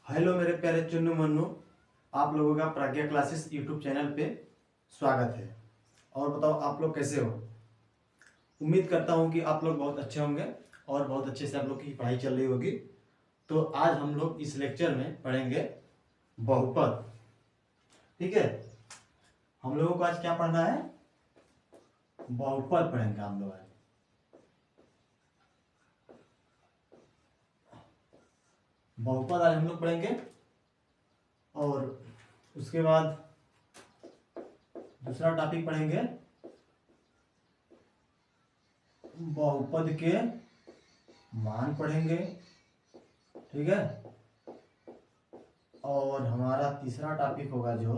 Hello मेरे प्यारे चुन्नू मन्नू, आप लोगों का प्रज्ञा क्लासेस यूट्यूब चैनल पे स्वागत है। और बताओ आप लोग कैसे हो। उम्मीद करता हूँ कि आप लोग बहुत अच्छे होंगे और बहुत अच्छे से आप लोग की पढ़ाई चल रही होगी। तो आज हम लोग इस लेक्चर में पढ़ेंगे बहुपद। ठीक है, हम लोगों को आज क्या पढ़ना है? बहुपद पढ़ेंगे हम लोग आज। बहुपद आज हम लोग पढ़ेंगे और उसके बाद दूसरा टॉपिक पढ़ेंगे बहुपद के मान पढ़ेंगे। ठीक है, और हमारा तीसरा टॉपिक होगा जो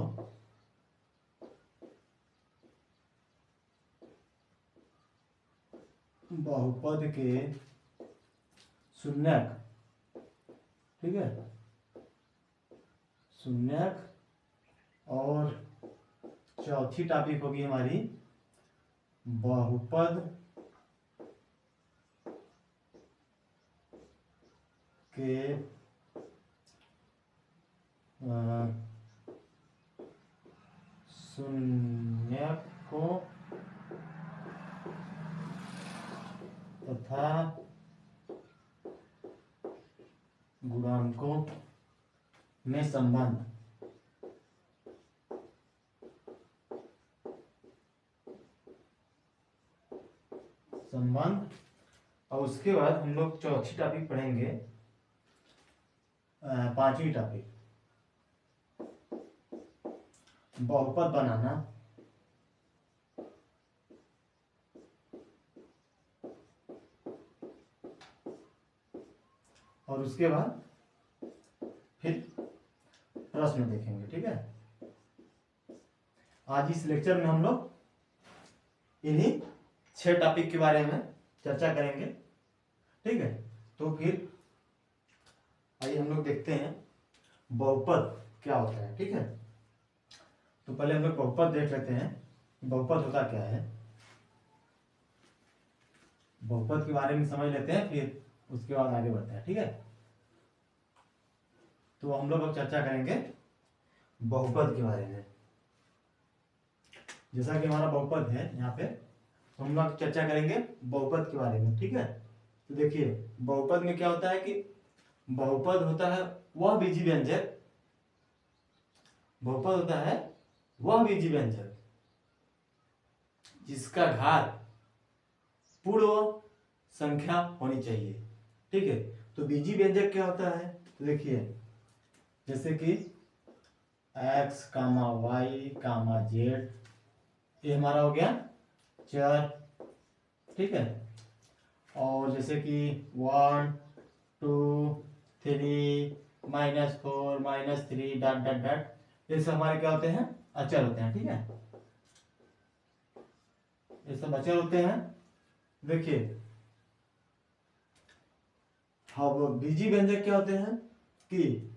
बहुपद के शून्यक। ठीक है, शून्यक। और चौथी टॉपिक होगी हमारी बहुपद के शून्यकों तथा गुणांकों में संबंध। और उसके बाद हम लोग चौथी टॉपिक पढ़ेंगे, पांचवी टॉपिक बहुपद बनाना। और उसके बाद फिर प्रश्न देखेंगे। ठीक है, आज इस लेक्चर में हम लोग इन्हीं 6 टॉपिक के बारे में चर्चा करेंगे। ठीक है, तो फिर आइए हम लोग देखते हैं बहुपद क्या होता है। ठीक है, तो पहले हम लोग बहुपद देख लेते हैं, बहुपद होता क्या है। बहुपद के बारे में समझ लेते हैं, फिर उसके बाद आगे बढ़ते हैं। ठीक है, तो हम लोग अब चर्चा करेंगे बहुपद के बारे में। जैसा कि हमारा बहुपद है यहाँ पे, तो हम लोग चर्चा करेंगे बहुपद के बारे में। ठीक है, तो देखिए बहुपद में क्या होता है कि बहुपद होता है वह बीजी व्यंजक, बहुपद होता है वह बीजी व्यंजक जिसका घात पूर्ण संख्या होनी चाहिए। ठीक है, तो बीजी व्यंजक क्या होता है? तो देखिए जैसे कि x, y, z, ये हमारा हो गया चर। ठीक है, और जैसे कि 1, 2, 3, -4, -3 डॉट डॉट डॉट, ये सब हमारे क्या होते हैं? अचर होते हैं। ठीक है, ये सब अचर होते हैं। देखिए अब बीजी व्यंजक क्या होते हैं कि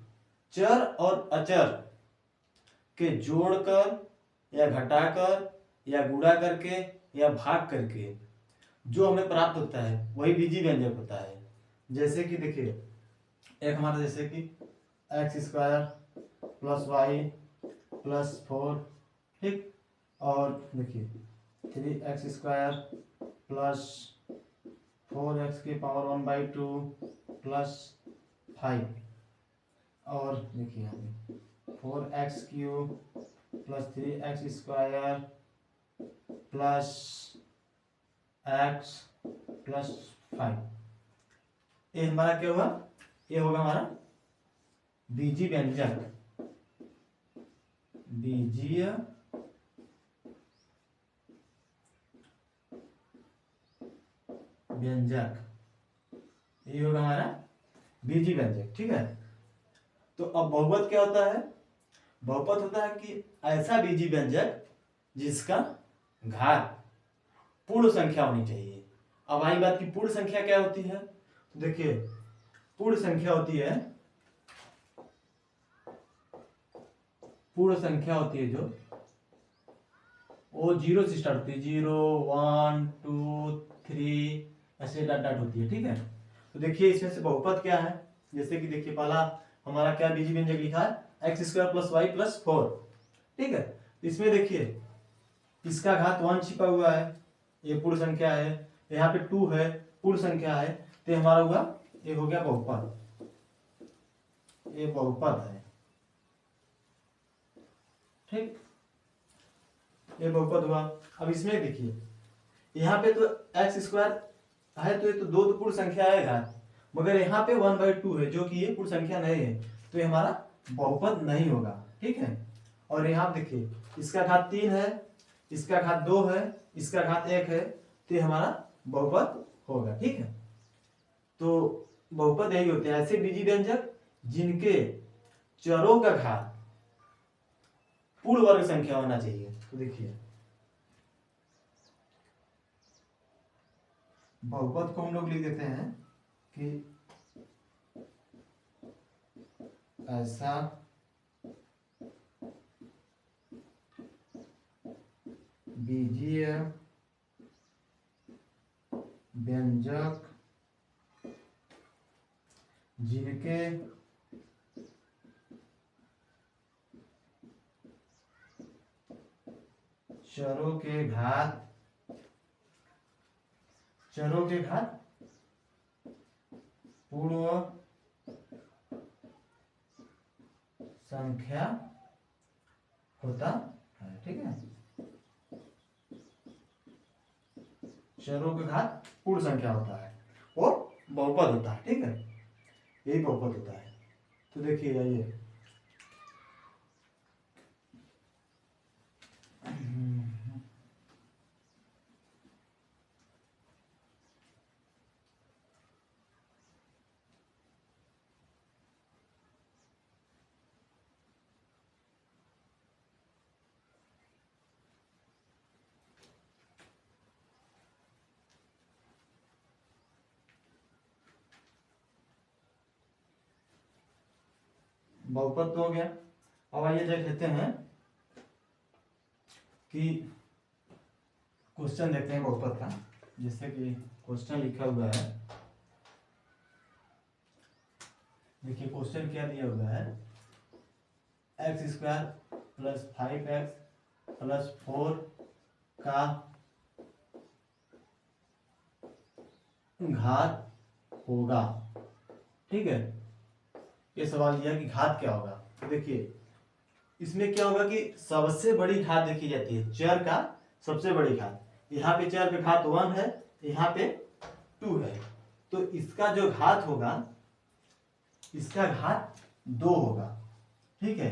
चर और अचर के जोड़कर या घटाकर या गुणा करके या भाग करके जो हमें प्राप्त होता है वही बीजी व्यंजक होता है। जैसे कि देखिए एक हमारा जैसे कि x² + y + 4। ठीक, और देखिए 3x² + 4x⁴ + 5। और देखिए यहाँ पे 4x³ + 3x² + x + 5। ये हमारा क्या होगा? ये होगा हमारा बीजी व्यंजक, बीजीय व्यंजक, ये होगा हमारा बीजी व्यंजक। ठीक है, तो अब बहुपद क्या होता है? बहुपद होता है कि ऐसा बीजी व्यंजक जिसका घात पूर्ण संख्या होनी चाहिए। अब आई बात की पूर्ण संख्या क्या होती है? तो देखिए पूर्ण संख्या होती है, पूर्ण संख्या होती है जो वो 0 से स्टार्ट होती है, 0, 1, 2, 3 ऐसे डॉट डॉट होती है। ठीक है, तो देखिए इसमें से बहुपद क्या है। जैसे कि देखिए पहला हमारा क्या बीजी व्यंजक लिखा है, x square plus y plus 4। ठीक है, इसमें देखिए इसका घात 1 छिपा हुआ है, ये पूर्ण संख्या है, यहाँ पे 2 है पूर्ण संख्या है, तो हमारा हुआ ये हो गया बहुपद, ये बहुपद है। ठीक, ये बहुपद हुआ। अब इसमें देखिए यहाँ पे तो एक्स स्क्वायर है, तो ये तो दो पूर्ण संख्या है घात, मगर यहाँ पे 1/2 है जो कि ये पूर्ण संख्या नहीं है, तो ये हमारा बहुपद नहीं होगा। ठीक है, और यहाँ देखिए इसका घात 3 है, इसका घात 2 है, इसका घात 1 है, तो ये हमारा बहुपद होगा। ठीक है, तो बहुपद यही होते हैं, ऐसे बीजी व्यंजक जिनके चरों का घात पूर्ण वर्ग संख्या होना चाहिए। तो देखिए बहुपद को हम लोग लिख देते हैं कि ऐसा बीजीय व्यंजक जिनके चरों के घात पूर्ण संख्या होता है। ठीक है, चरों के घात पूर्ण संख्या होता है और बहुपद होता है। ठीक है, यही बहुपद होता है। तो देखिए ये बहुपद तो हो गया। अब आइए देख लेते हैं कि क्वेश्चन देखते हैं बहुपद का। जैसे कि क्वेश्चन लिखा हुआ है, देखिए क्वेश्चन क्या दिया हुआ है, x square plus 5x plus 4 का घात होगा। ठीक है, ये सवाल दिया कि घात क्या होगा। तो देखिए इसमें क्या होगा कि सबसे बड़ी घात देखी जाती है, चर का सबसे बड़ी घात। यहाँ पे चर का घात 1 है, यहाँ पे 2 है, तो इसका जो घात होगा, इसका घात 2 होगा। ठीक है,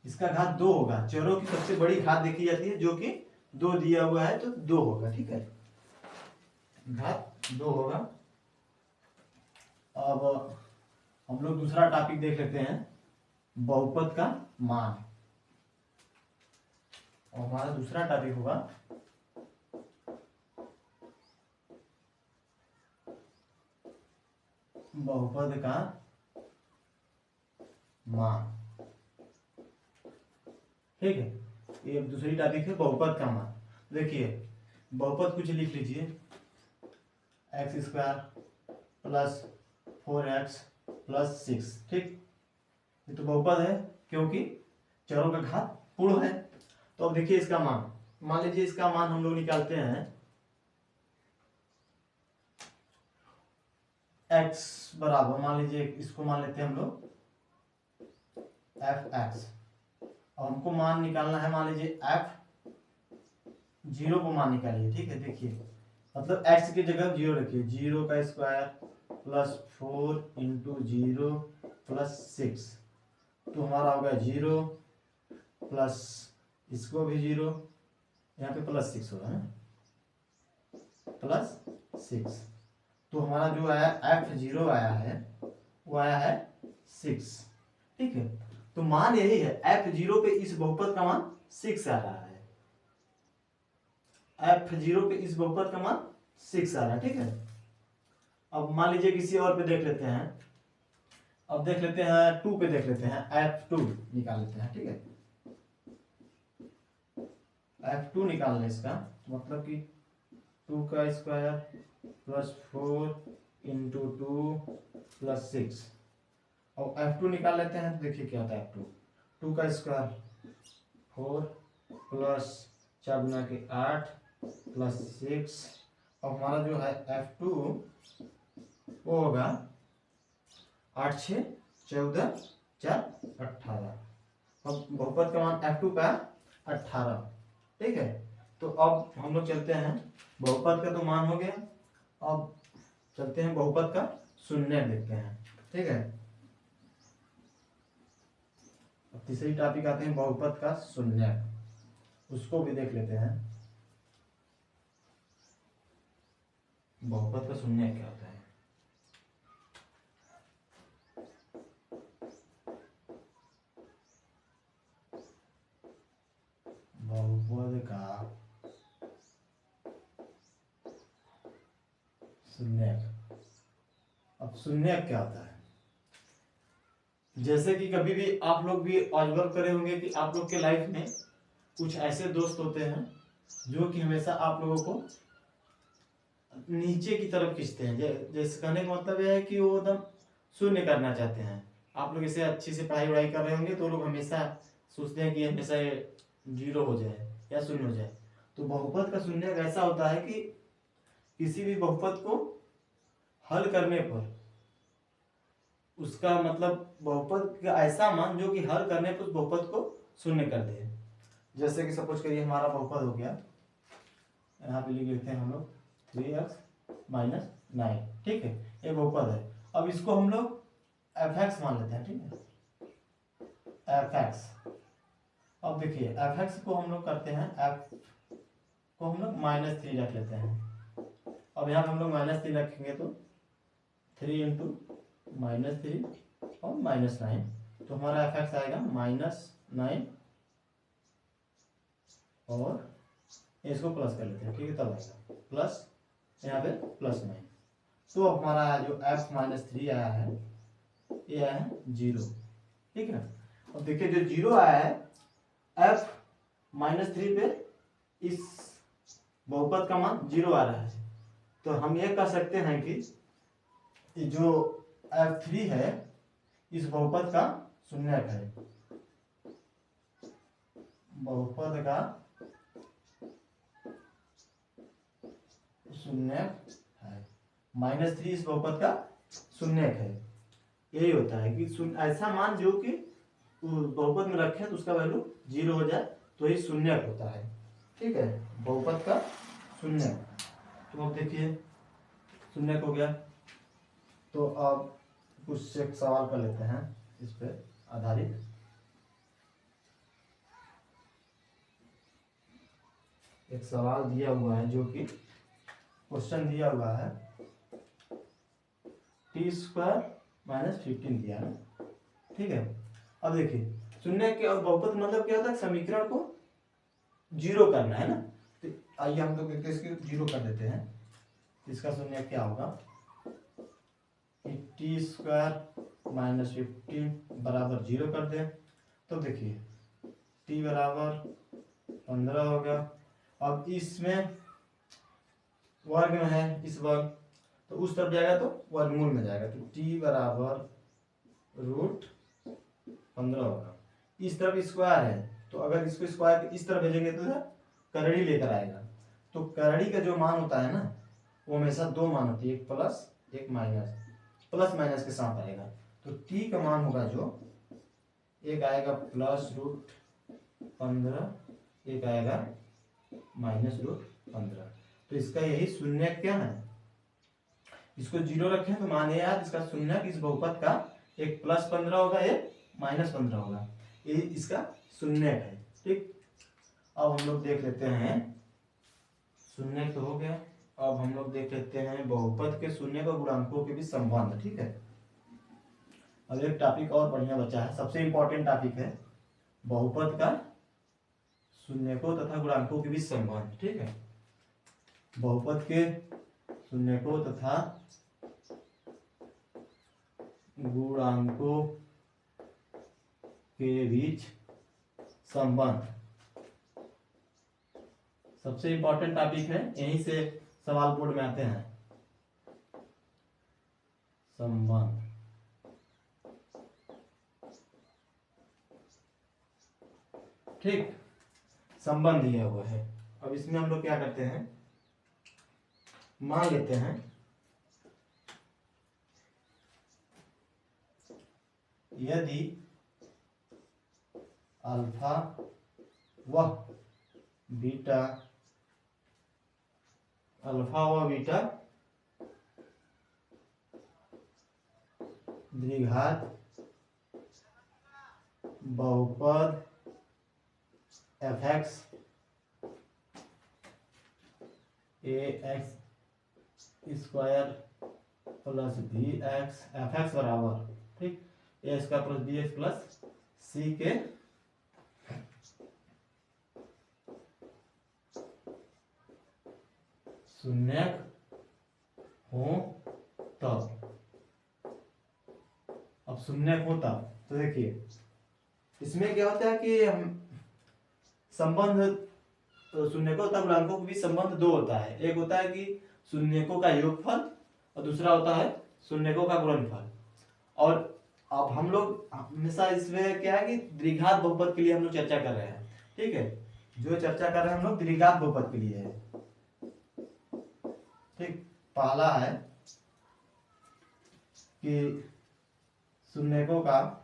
इसका घात 2 होगा। चरों की सबसे बड़ी घात देखी जाती है जो कि 2 दिया हुआ है, तो 2 होगा। ठीक है, घात 2 होगा। अब हम लोग दूसरा टॉपिक देख लेते हैं, बहुपद का मान। और हमारा दूसरा टॉपिक होगा बहुपद का मान। ठीक है, ये दूसरी टॉपिक है बहुपद का मान। देखिए बहुपद कुछ लिख लीजिए, x square plus 4x plus 6। ठीक, ये तो बहुपद है क्योंकि चरों का घात पूर्ण है। तो अब देखिए इसका मान, मान लीजिए इसका मान हम लोग निकालते हैं, x बराबर, मान लीजिए इसको मान लेते हैं हम लोग fx, और हमको मान निकालना है, मान लीजिए f0 को मान निकालिए। ठीक है, देखिए मतलब x की जगह 0 रखिए, 0 का स्क्वायर प्लस 4 इंटू 0 प्लस 6, तो हमारा होगा 0 प्लस इसको भी 0, यहाँ पे प्लस 6 होगा ना, प्लस 6, तो हमारा जो आया f0 आया है वो आया है 6। ठीक है, तो मान यही है, f0 पे इस बहुपद का मान 6 आ रहा है, f0 पे इस बहुपद का मान 6 आ रहा है। ठीक है, अब मान लीजिए किसी और पे देख लेते हैं, अब देख लेते हैं 2 पे देख लेते हैं, f2 निकाल लेते हैं। ठीक है, f2 निकालने इसका मतलब कि 2 का स्क्वायर प्लस 4 इंटू 2 प्लस 6, और F2 निकाल लेते हैं तो देखिए क्या होता है F2, 2 का स्क्वायर 4 प्लस 4 गुना के 8 प्लस 6, और हमारा जो है F2 वो होगा 8 6 14 4 18। अब बहुपद का मान F2 का 18, ठीक है। तो अब हम लोग चलते हैं, बहुपद का तो मान हो गया, अब चलते हैं बहुपद का शून्य देखते हैं, ठीक है। अब तीसरी टॉपिक आते हैं बहुपद का शून्य, उसको भी देख लेते हैं। बहुपद का शून्य क्या होता है? बहुपद का शून्य, अब शून्य क्या होता है? जैसे कि कभी भी आप लोग भी ऑब्जर्व करे होंगे कि आप लोग के लाइफ में कुछ ऐसे दोस्त होते हैं जो कि हमेशा आप लोगों को नीचे की तरफ खींचते हैं। जैसे कहने का मतलब यह है कि वो एकदम शून्य करना चाहते हैं। आप लोग इसे अच्छी से पढ़ाई वढ़ाई कर रहे होंगे तो लोग हमेशा सोचते हैं कि हमेशा ये जीरो हो जाए या शून्य हो जाए। तो बहुपद का शून्य ऐसा होता है कि किसी भी बहुपद को हल करने पर उसका मतलब बहुपद का ऐसा मान जो कि हल करने पर उस बहुपद को शून्य कर दे। जैसे कि सपोज करिए हमारा बहुपद हो गया, यहाँ पे लिख लेते हैं हम लोग 3x - 9, ठीक है, ये बहुपद है। अब इसको हम लोग fx मान लेते हैं, ठीक है, fx। अब देखिए fx को हम लोग करते हैं, f को हम लोग -3 रख लेते हैं। अब यहाँ पे हम लोग -3 रखेंगे तो 3 इंटू -3 और -9, तो हमारा fx आएगा -9 और इसको प्लस कर लेते हैं, ठीक है, तब आएगा प्लस, यहाँ पे +9। तो हमारा जो f-3 आया है ये आया है 0, ठीक है। अब देखिए जो 0 आया है f-3 पे इस बहुपद का मान 0 आ रहा है, तो हम ये कह सकते हैं कि जो f3 है इस बहुपद का शून्यक है, बहुपद का शून्यक है। -3 इस बहुपद का शून्यक है। यही होता है कि ऐसा मान जो कि बहुपद में रखें तो उसका वैल्यू 0 हो जाए तो ये शून्यक होता है, ठीक है, बहुपद का शून्यक। तो अब देखिए शून्यक हो गया, तो अब कुछ एक सवाल कर लेते हैं इस पे आधारित। एक सवाल दिया हुआ है जो कि क्वेश्चन दिया हुआ है t² - 15 दिया है, ठीक है। अब देखिए शून्य के और बहुपद मतलब क्या होता है, समीकरण को 0 करना है ना। तो आइए हम तो इसको 0 कर देते हैं। इसका शून्य क्या होगा, t² - 15 बराबर 0 कर दें तो देखिए t बराबर 15 हो गया। अब इसमें वर्ग में है इस वर्ग, तो उस तरफ जाएगा तो वर्गमूल में जाएगा, तो t बराबर √15 होगा। इस तरफ स्क्वायर है तो अगर इसको स्क्वायर इस तरफ भेजेंगे तो करड़ी लेकर आएगा। तो करड़ी का जो मान होता है ना वो हमेशा 2 मान होती है, एक प्लस एक माइनस, प्लस माइनस के साथ आएगा। तो t का मान होगा जो एक आएगा +√15, एक आएगा -√15। तो इसका यही शून्य क्या है, इसको 0 रखें तो मान याद इसका शून्य इस बहुपद का एक +15 होगा एक -15 होगा, ये इसका शून्य है, ठीक। अब हम लोग देख लेते हैं, शून्य तो हो गया, अब हम लोग देख लेते हैं बहुपद के शून्य और गुणांकों के बीच संबंध, ठीक है। अब एक टॉपिक और बढ़िया बचा है, सबसे इंपॉर्टेंट टॉपिक है बहुपद का शून्यकों तथा गुणांकों के बीच संबंध, ठीक है। बहुपद के शून्यकों तथा गुणांकों के बीच संबंध सबसे इंपॉर्टेंट टॉपिक है, यहीं से सवाल बोर्ड में आते हैं। संबंध ठीक, संबंध दिया हुआ है। अब इसमें हम लोग क्या करते हैं, मान लेते हैं यदि अल्फा व बीटा, अल्फा व बीटा द्विघात बहुपद f x a x square plus b x f x बराबर, ठीक, a square plus b x plus c के शून्यक हो तब। अब शून्यक हो तब तो देखिए इसमें क्या होता है कि हम संबंध, तो शून्यकों तथा गुणांकों के बीच संबंध दो होता है, एक होता है कि शून्यकों का योगफल और दूसरा होता है शून्यकों का गुणनफल। और अब हम लोग हमेशा इसमें क्या है कि द्विघात बहुपद के लिए हम लोग चर्चा कर रहे हैं, ठीक है, जो चर्चा कर रहे हैं हम लोग द्विघात बहुपद के लिए है, ठीक। पहला है कि शून्यकों का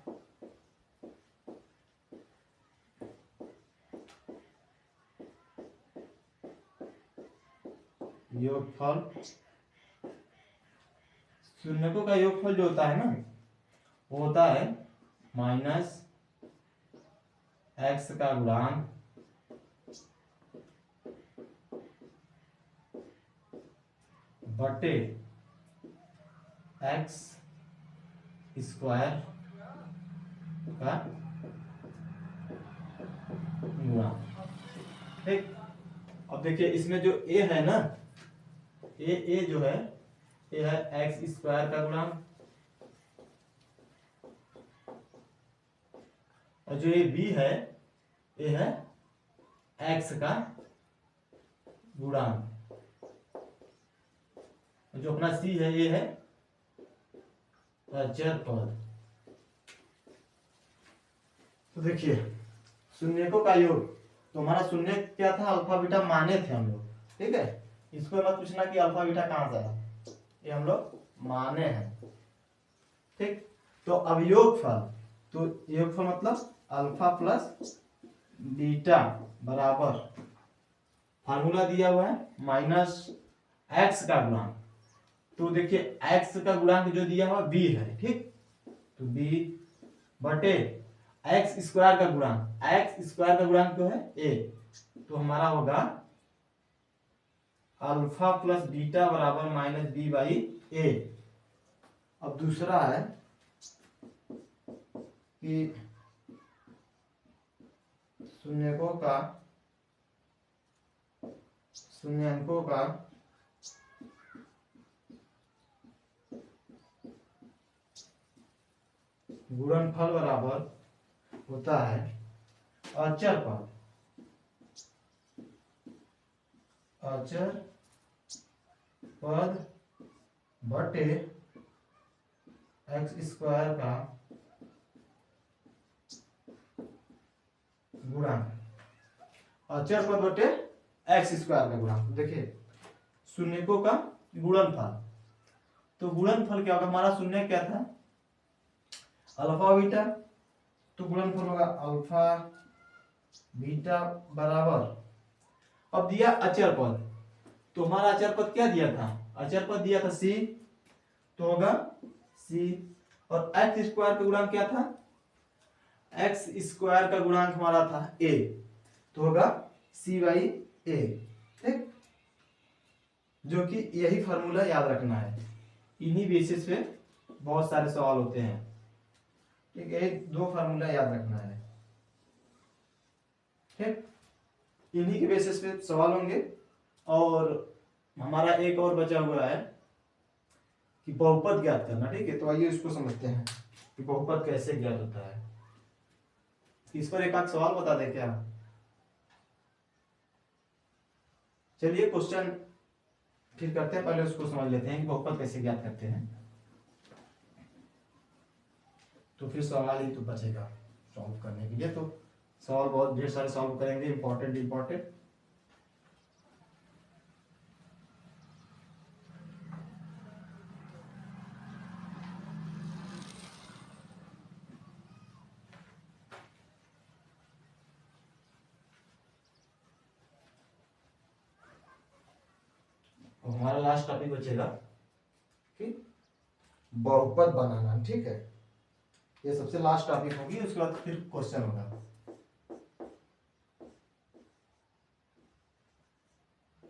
योगफल, शून्यकों का योगफल जो होता है ना वो होता है माइनस एक्स का गुणांक बटे एक्स स्क्वायर का गुणांक, ठीक। अब देखिए इसमें जो ए है ना, ए जो है ये है एक्स स्क्वायर का गुणांक, और जो ये बी है ये है एक्स का गुणांक, जो अपना सी है ये है अचर पद। तो देखिए शून्यकों का योग, तो हमारा शून्य क्या था, अल्फा बीटा माने थे हम लोग, ठीक है। इसको मत पूछना कि अल्फा बीटा कहां से आया, ये हम लोग माने हैं, ठीक। तो अब योगफल, तो योगफल मतलब अल्फा प्लस बीटा बराबर फार्मूला दिया हुआ है माइनस एक्स का गुणांक। तो देखिए एक्स का गुणांक जो दिया हुआ बी है, ठीक, तो बी बटे एक्स स्क्वायर का गुणांक, एक्स स्क्वायर का गुणांक जो है ए, तो हमारा होगा अल्फा प्लस बीटा बराबर माइनस बी बाई ए। अब दूसरा है कि शून्यकों का गुणनफल बराबर होता है अचर पद बटे एक्स स्क्वायर का गुणांक, अचर पद बटे एक्स स्क्वायर का गुणांक। देखिए शून्यकों का गुणनफल, तो गुणनफल क्या होगा, हमारा शून्य क्या था अल्फा बीटा, तो गुणनफल होगा अल्फा बीटा बराबर, अब दिया अचर पद, तो हमारा अचर पद क्या दिया था, अचर पद दिया था सी, तो होगा सी, और एक्स स्क्वायर का गुणांक क्या था, एक्स स्क्वायर का गुणांक हमारा था ए, तो होगा सी बाई ए, ठीक। जो कि यही फार्मूला याद रखना है, इन्हीं बेसिस पे बहुत सारे सवाल होते हैं, ठीक है, दो फार्मूला याद रखना है, ठीक, इन्हीं के बेसिस पे सवाल होंगे। और हमारा एक और बचा हुआ है कि बहुपद ज्ञात करना, ठीक है, तो आइए इसको समझते हैं कि बहुपद कैसे ज्ञात होता है। इस पर एक आध सवाल बता दे क्या, चलिए क्वेश्चन फिर करते हैं, पहले उसको समझ लेते हैं कि बहुपद कैसे ज्ञात करते हैं, तो फिर सवाल ही तो बचेगा सॉल्व करने के लिए। तो सवाल बहुत ढेर सारे सॉल्व करेंगे, इंपॉर्टेंट। हमारा लास्ट टॉपिक बचेगा कि बहुपद बनाना, ठीक है। ये सबसे लास्ट टॉपिक होगी, उसके बाद फिर क्वेश्चन होगा।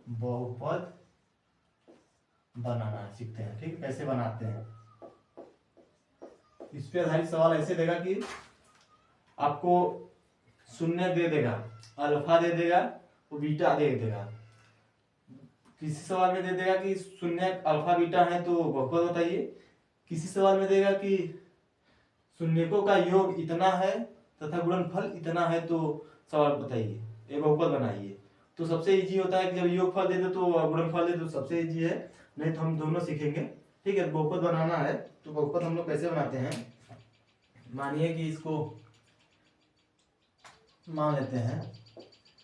बहुपद बनाना सीखते हैं, ठीक, कैसे बनाते हैं। इस पे आधारित सवाल ऐसे देगा कि आपको शून्य दे देगा, अल्फा दे देगा और बीटा दे देगा। किसी सवाल में दे देगा कि शून्य अल्फा बीटा है तो बहुपद बताइए, किसी सवाल में देगा कि शून्यकों का योग इतना है तथा गुणनफल इतना है तो सवाल बताइए, ये बहुपद बनाइए। तो सबसे इजी होता है कि जब योगफल दे दो तो गुणनफल दे दो, सबसे इजी है। नहीं तो हम दोनों सीखेंगे, ठीक है। बहुपद बनाना है तो बहुपद हम लोग कैसे बनाते हैं, मानिए कि इसको मान लेते हैं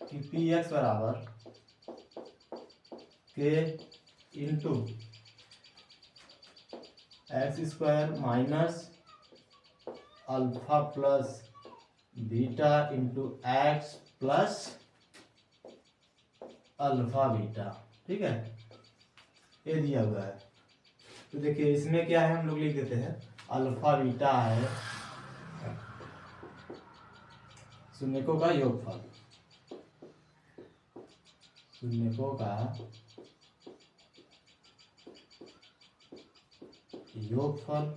कि पी एक्स बराबर के into x square minus alpha plus beta into x plus alpha beta, ठीक है, ये दिया हुआ है। तो देखिए इसमें क्या है, हम लोग लिख देते हैं अल्फा बीटा है शून्यकों का योगफल, शून्यकों का योगफल।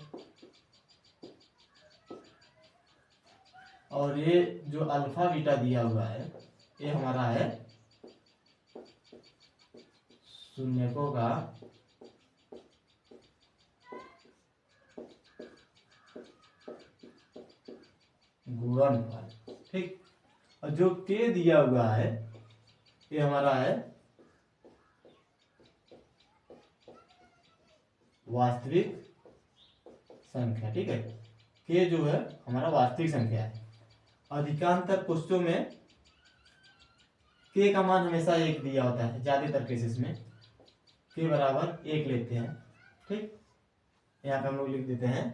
और ये जो अल्फा बीटा दिया हुआ है ये हमारा है शून्यकों का गुणनफल, ठीक। और जो के दिया हुआ है ये हमारा है वास्तविक संख्या, ठीक है। के जो है हमारा वास्तविक संख्या है। अधिकांशतर क्वेश्चनों में के का मान हमेशा एक दिया होता है, ज्यादातर केसेस में के बराबर एक लेते हैं, ठीक। यहाँ पे हम लोग लिख देते हैं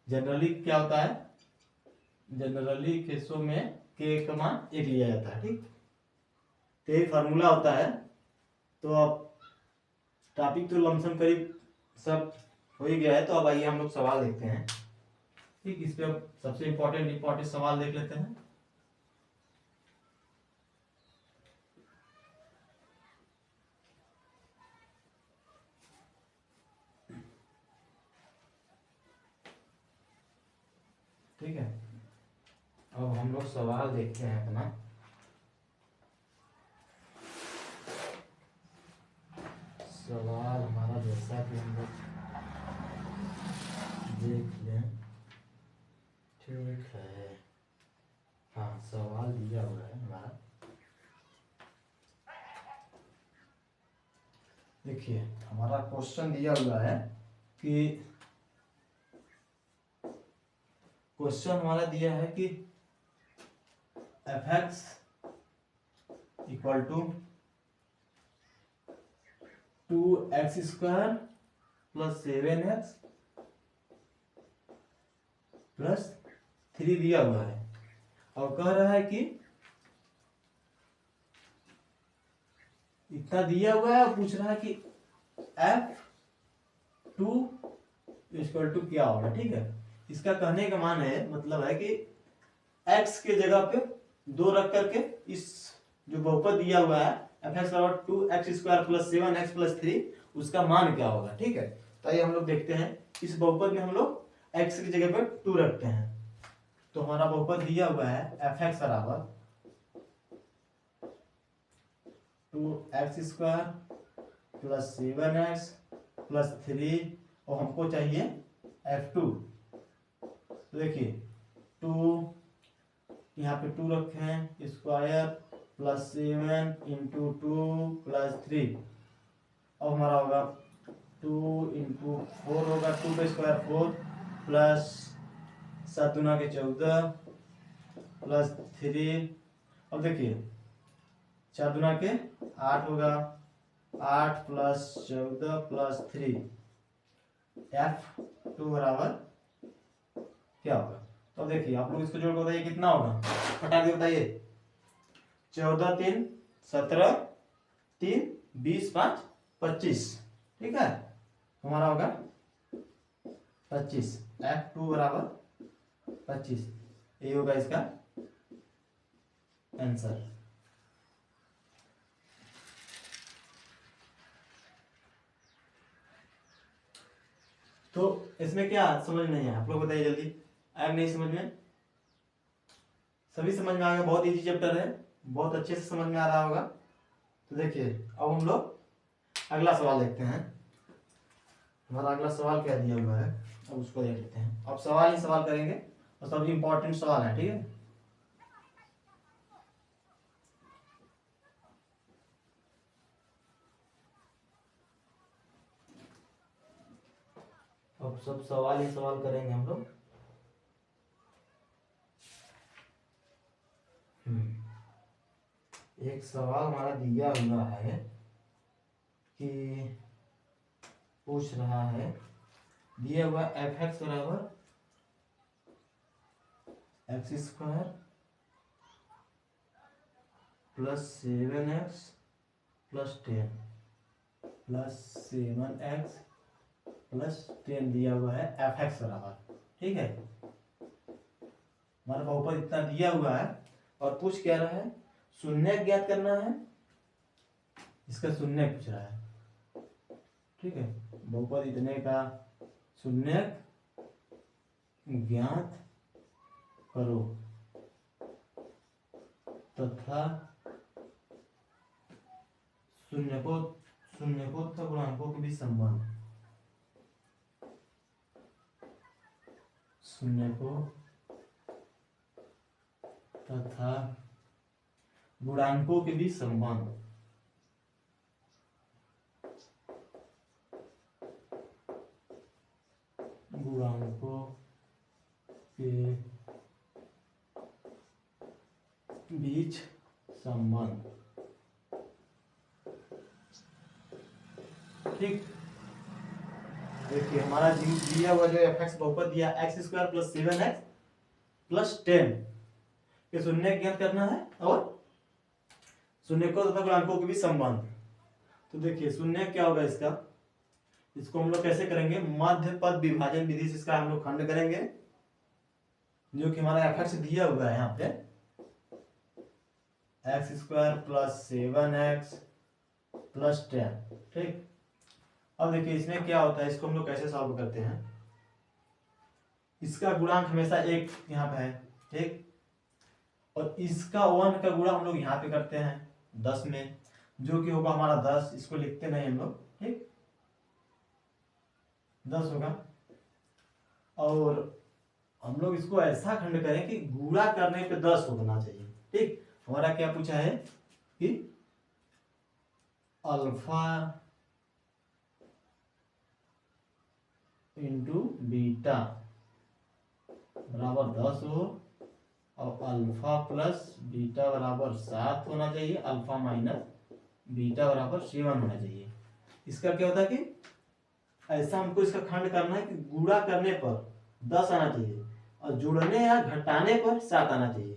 जनरली क्या होता है, जनरली केसों में के का मान एक लिया जाता है, ठीक। तो एक फार्मूला होता है। तो अब टॉपिक तो लमसम करीब सब हो ही गया है, तो अब आइए हम लोग सवाल देखते हैं, ठीक। इस पे अब सबसे इम्पोर्टेंट सवाल देख लेते हैं। ठीक है, अब हम लोग सवाल देखते हैं अपना। सवाल हमारा जैसा कि हम लोग देख लें, ठीक है। हाँ, सवाल दिया हुआ है हमारा, देखिए हमारा क्वेश्चन दिया हुआ है कि क्वेश्चन हमारा दिया है कि f(x) equal to 2x² plus 7x plus 3 दिया हुआ है और कह रहा है कि इतना दिया हुआ है और पूछ रहा है कि f(2) इक्वल टू क्या होगा, ठीक है। इसका कहने का मान है, मतलब है कि x के जगह पे 2 रख करके इस जो बहुपद दिया हुआ है f(x) बराबर 2x² प्लस 7x प्लस 3 उसका मान क्या होगा, ठीक है। तो ये हम लोग देखते हैं, इस बहुपद में हम लोग x की जगह पे 2 रखते हैं। तो हमारा बहुपद दिया हुआ है f(x) बराबर 2x² प्लस 7x प्लस 3 और हमको चाहिए f(2). तो देखिए 2 यहाँ पे 2 रखे हैं, स्क्वायर प्लस 7 इंटू 2 प्लस 3 और हमारा होगा 2 इंटू 4 होगा, 2 का स्क्वायर 4 प्लस 7 दूना के 14 प्लस 3। अब देखिए 4 दूना के 8 होगा, 8 प्लस 14 प्लस 3, F2 बराबर क्या होगा? तो देखिए आप लोग इसको जोड़ के बताइए कितना होगा, फटाक से बताइए। 14 3 17, 3 20 5 25, ठीक है, हमारा होगा 25, F2 बराबर 25, ये होगा इसका आंसर। तो इसमें क्या समझ नहीं है आप लोग बताइए जल्दी, आया नहीं समझ में? सभी समझ में आ गया, बहुत इजी चैप्टर है, बहुत अच्छे से समझ में आ रहा होगा। तो देखिए अब हम लोग अगला सवाल देखते हैं। हमारा अगला सवाल क्या दिया हुआ है, अब उसको देख लेते हैं। अब सवाल ही सवाल करेंगे और सभी इंपॉर्टेंट सवाल है, ठीक है। अब सब सवाल ही सवाल करेंगे हम लोग। एक सवाल हमारा दिया हुआ है कि पूछ रहा है, दिया हुआ f(x) बराबर x² plus 7x plus 10 plus 7x plus 10 दिया हुआ है f(x) बराबर, ठीक है। हमारे ऊपर इतना दिया हुआ है और पूछ क्या रहा है, शून्य ज्ञात करना है, इसका शून्य पूछ रहा है, ठीक है। बहुपद इतने का शून्य ज्ञात करो तथा शून्यकों तथा गुणांकों के बीच संबंध, शून्यकों तथा गुणांकों के बीच संबंध, गुणांकों के बीच संबंध, ठीक। देखिए हमारा दिया हुआ जो f(x) बहुपद दिया x² प्लस 7x प्लस 10 के शून्य ज्ञात करना है और शून्यकों तथा गुणांकों के बीच संबंध। तो देखिए शून्य क्या होगा इसका, इसको हम लोग कैसे करेंगे, मध्य पद विभाजन विधि से इसका हम लोग खंड करेंगे, जो कि हमारा f(x) दिया हुआ है यहाँ पे x² प्लस 7x प्लस 10, ठीक। अब देखिए इसमें क्या होता है, इसको हम लोग कैसे सॉल्व करते हैं, इसका गुणांक हमेशा 1 यहाँ पे है, ठीक, और इसका 1 का गुणा हम लोग यहाँ पे करते हैं 10 में, जो कि होगा हमारा 10, इसको लिखते नहीं हम लोग, ठीक, 10 होगा। और हम लोग इसको ऐसा खंड करें कि गुणा करने पे 10 होना चाहिए, ठीक। हमारा क्या पूछा है कि अल्फा इंटू बीटा बराबर 10 हो और अल्फा प्लस बीटा बराबर 7 होना चाहिए, अल्फा माइनस बीटा बराबर 7 होना चाहिए। इसका क्या होता है कि ऐसा हमको इसका खंड करना है कि गुणा करने पर 10 आना चाहिए और जोड़ने या घटाने पर 7 आना चाहिए।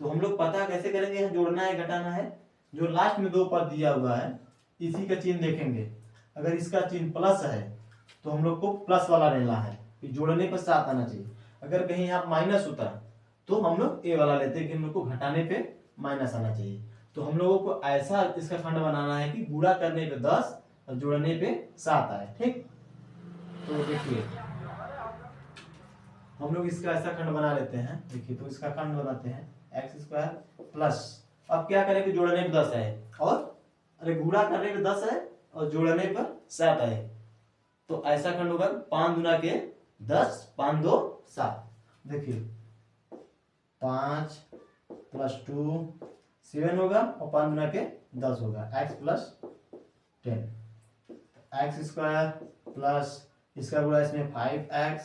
तो हम लोग पता कैसे करेंगे यहाँ जोड़ना है घटाना है, जो लास्ट में 2 पद दिया हुआ है इसी का चिन्ह देखेंगे, अगर इसका चिन्ह प्लस है तो हम लोग को प्लस वाला लेना है कि जोड़ने पर 7 आना चाहिए, अगर कहीं यहाँ माइनस होता तो हम लोग ए वाला लेते कि हम लोग को घटाने पे माइनस आना चाहिए। तो हम लोगों को ऐसा इसका खंड बनाना है कि गुणा करने पे 10 और जोड़ने पे 7 आए, ठीक। तो देखिए हम लोग इसका ऐसा खंड बना लेते हैं, देखिए तो इसका खंड बनाते हैं x² प्लस, अब क्या करें कि जोड़ने पे 10 है और अरे गुणा करने पे 10 है और जोड़ने पर 7 है, तो ऐसा खंड होगा 5 गुना के 10, 5 2 7। देखिए 5 प्लस 2 7 होगा और 5 गुना के 10 होगा, x प्लस 10, x² प्लस इसका गुणा इसमें 5x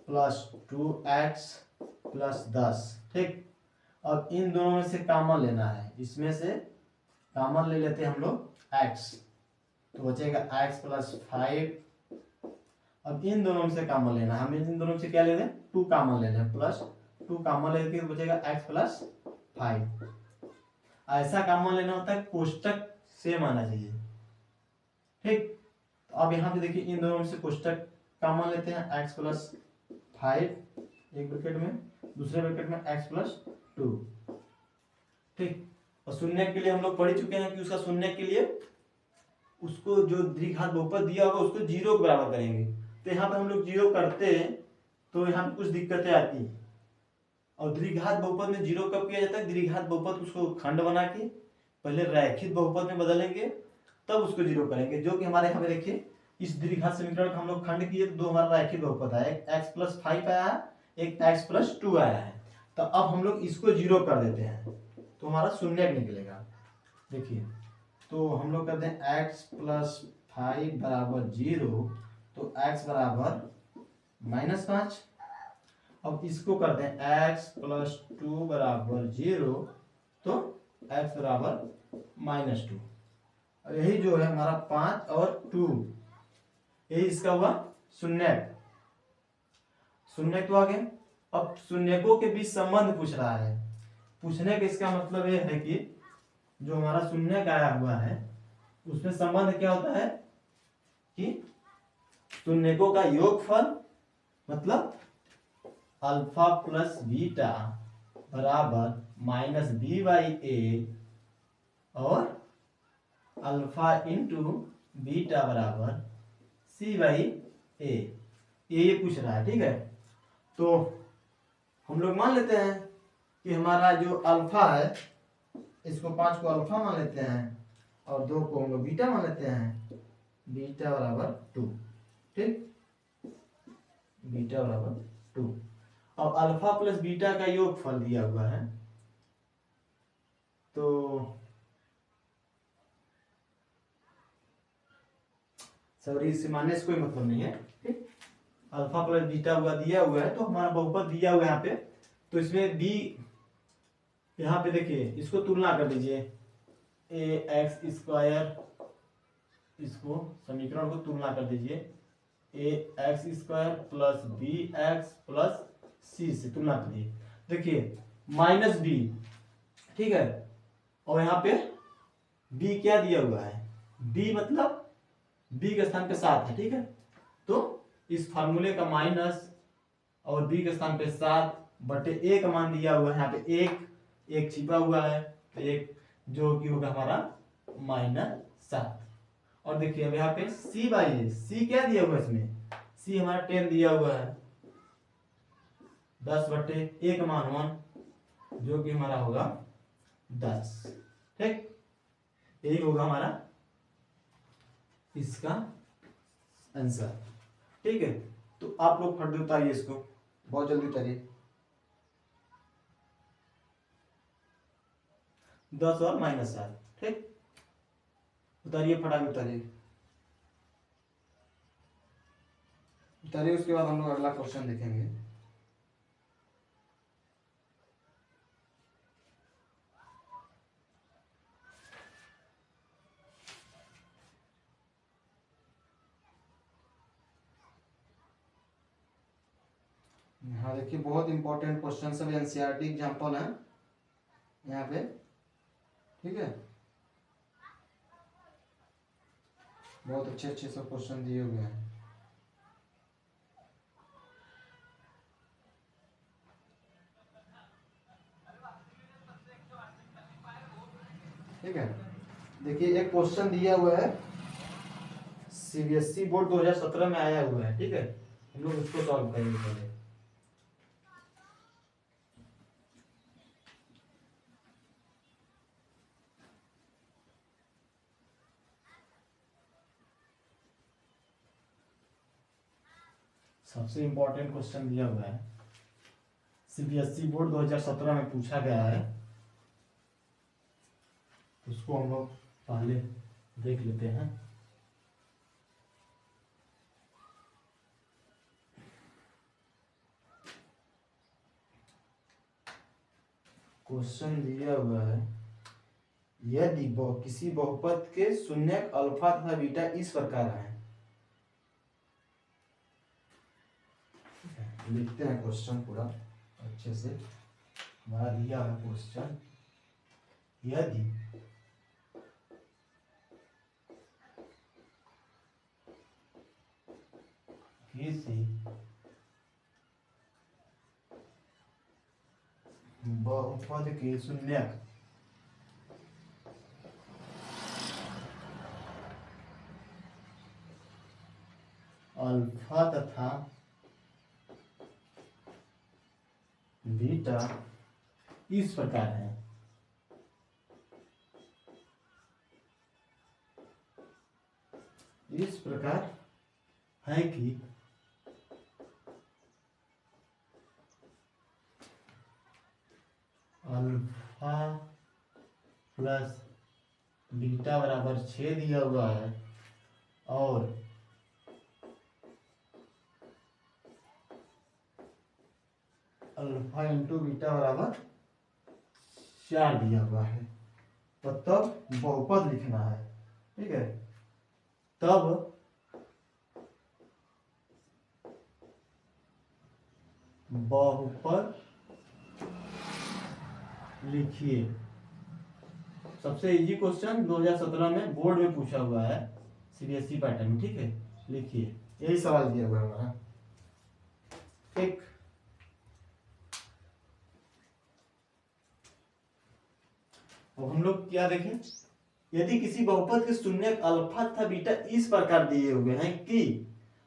प्लस 2x प्लस 10। ठीक, अब इन दोनों में से कॉमन लेना है, इसमें से कॉमन ले लेते हैं हम लोग x, तो बचेगा x प्लस 5। अब इन दोनों में से कॉमन लेना है, हमें इन दोनों में से क्या ले लें, 2 कॉमन लेना है, प्लस 2 कॉमन लेके तो बचेगा x प्लस 5। ऐसा कॉमन लेना होता है कोष्टक सेम आना चाहिए। ठीक, तो अब यहाँ पे देखिए इन दोनों में से कोष्टक कॉमन लेते हैं, x प्लस 5 एक ब्रैकेट में, दूसरे ब्रैकेट में x प्लस 2। ठीक, और शून्य के लिए हम लोग पढ़ चुके हैं कि उसका शून्य के लिए उसको जो द्विघात बहुपद दिया होगा उसको 0 के बराबर करेंगे। तो यहाँ पर हम लोग 0 करते हैं तो यहाँ पे कुछ दिक्कतें आती हैं। और द्विघात बहुपद में 0 कब किया जाता है, द्विघात बहुपद उसको खंड बना के पहले रैखिक बहुपद में बदलेंगे, तब उसको 0 करेंगे। जो कि हमारे यहाँ पे देखिए इस द्विघात समीकरण को हम लोग खंड किए तो 2 हमारा रैखिक बहुपद आया, एक x प्लस 5 आया है, एक x प्लस 2 आया है। तो अब हम लोग इसको 0 कर देते हैं तो हमारा शून्य निकलेगा। देखिए, तो हम लोग करते हैं x प्लस 5 बराबर 0, तो x बराबर -5। अब इसको करते हैं x प्लस 2 बराबर 0, तो x बराबर -2। और यही जो है हमारा 5 और 2, यही इसका हुआ शून्य। शून्य तो आ गया। अब शून्यकों के बीच संबंध पूछ रहा है। पूछने का इसका मतलब ये है कि जो हमारा शून्य आया हुआ है उसमें संबंध क्या होता है कि शून्यकों का योगफल, मतलब अल्फा प्लस बीटा बराबर -b/a और अल्फा इंटू बीटा बराबर c/a, ये पूछ रहा है। ठीक है, तो हम लोग मान लेते हैं कि हमारा जो अल्फा है, इसको 5 को अल्फा मान लेते हैं और 2 को हम लोग बीटा मान लेते हैं, बीटा बराबर 2। ठीक, बीटा बराबर 2। अब अल्फा प्लस बीटा का योगफल दिया हुआ है, तो सॉरी इससे मानने से कोई मतलब नहीं है। ठीक, अल्फा प्लस बीटा हुआ दिया हुआ है, तो हमारा बहुपद दिया हुआ है यहाँ पे, तो इसमें b यहाँ पे देखिए इसको तुलना कर दीजिए, ax², इसको समीकरण को तुलना कर दीजिए, ax² plus bx plus c से तुलना करिए। देखिए -b, ठीक है, और यहाँ पे b क्या दिया हुआ है, b मतलब b के स्थान पे 7 है। ठीक है, तो इस फार्मूले का माइनस और b के स्थान पे 7/a का मान दिया हुआ है, यहाँ पे एक छिपा हुआ है, तो एक जो कि होगा हमारा -7। और देखिए अब यहाँ पे c/a, c क्या दिया हुआ है, इसमें c हमारा 10 दिया हुआ है, 10/a का मान 1, जो कि हमारा होगा 10। ठीक, यही होगा हमारा इसका आंसर। ठीक है, तो आप लोग फट उतारिए, इसको बहुत जल्दी उतारिए, 10 और -7। ठीक, उतारिए, फटाके उतारिए, उतारिए। उसके बाद हम लोग अगला क्वेश्चन देखेंगे। हाँ देखिए, बहुत इंपॉर्टेंट क्वेश्चन सब एनसीईआरटी एग्जाम्पल है यहाँ पे। ठीक है, बहुत अच्छे अच्छे सब क्वेश्चन दिए हुए हैं। ठीक है, देखिए एक क्वेश्चन दिया हुआ है, सीबीएसई बोर्ड 2017 में आया हुआ है। ठीक है, हम लोग उसको सॉल्व करेंगे पहले। सबसे इंपॉर्टेंट क्वेश्चन दिया हुआ है, सीबीएसई बोर्ड 2017 में पूछा गया है, उसको हम लोग पहले देख लेते हैं। क्वेश्चन दिया हुआ है, यदि किसी बहुपद के शून्यक अल्फा तथा बीटा इस प्रकार है। लिखते हैं क्वेश्चन पूरा अच्छे से। हमारा दिया है क्वेश्चन, यदि किसी बहुपद के शून्यक अल्फा तथा बीटा इस प्रकार है, इस प्रकार है कि अल्फा प्लस बीटा बराबर 6 दिया हुआ है और अल्फा इंटू बीटा बराबर 4 दिया हुआ है। तो तब बहुपद लिखना है, ठीक है। तब बहुपद लिखिए। सबसे इजी क्वेश्चन 2017 में बोर्ड में पूछा हुआ है, सीबीएसई पैटर्न में, ठीक है। लिखिए, यही सवाल दिया हुआ है हमारा, ठीक। अब हम लोग क्या देखें, यदि किसी बहुपद के शून्यक अल्फा तथा बीटा इस प्रकार दिए हुए हैं कि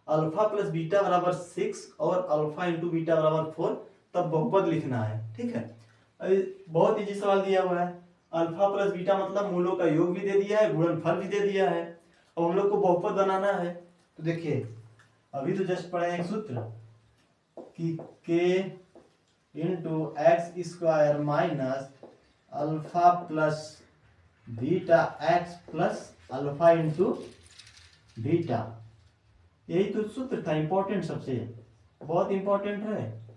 अल्फा प्लस बीटा बराबर 6 और अल्फा इंटू बीटा बराबर 4, तब बहुपद लिखना है, ठीक है। बहुत इजी सवाल दिया हुआ है। अल्फा प्लस बीटा मतलब मूलों का योग भी दे दिया है, गुणनफल भी दे दिया है। अब हम लोग को बहुपद बनाना है, तो देखिए अभी तो जस्ट पढ़े एक सूत्र कि k into x square minus alpha plus beta x plus alpha into beta, यही तो सूत्र था। इंपॉर्टेंट, सबसे बहुत इंपॉर्टेंट है,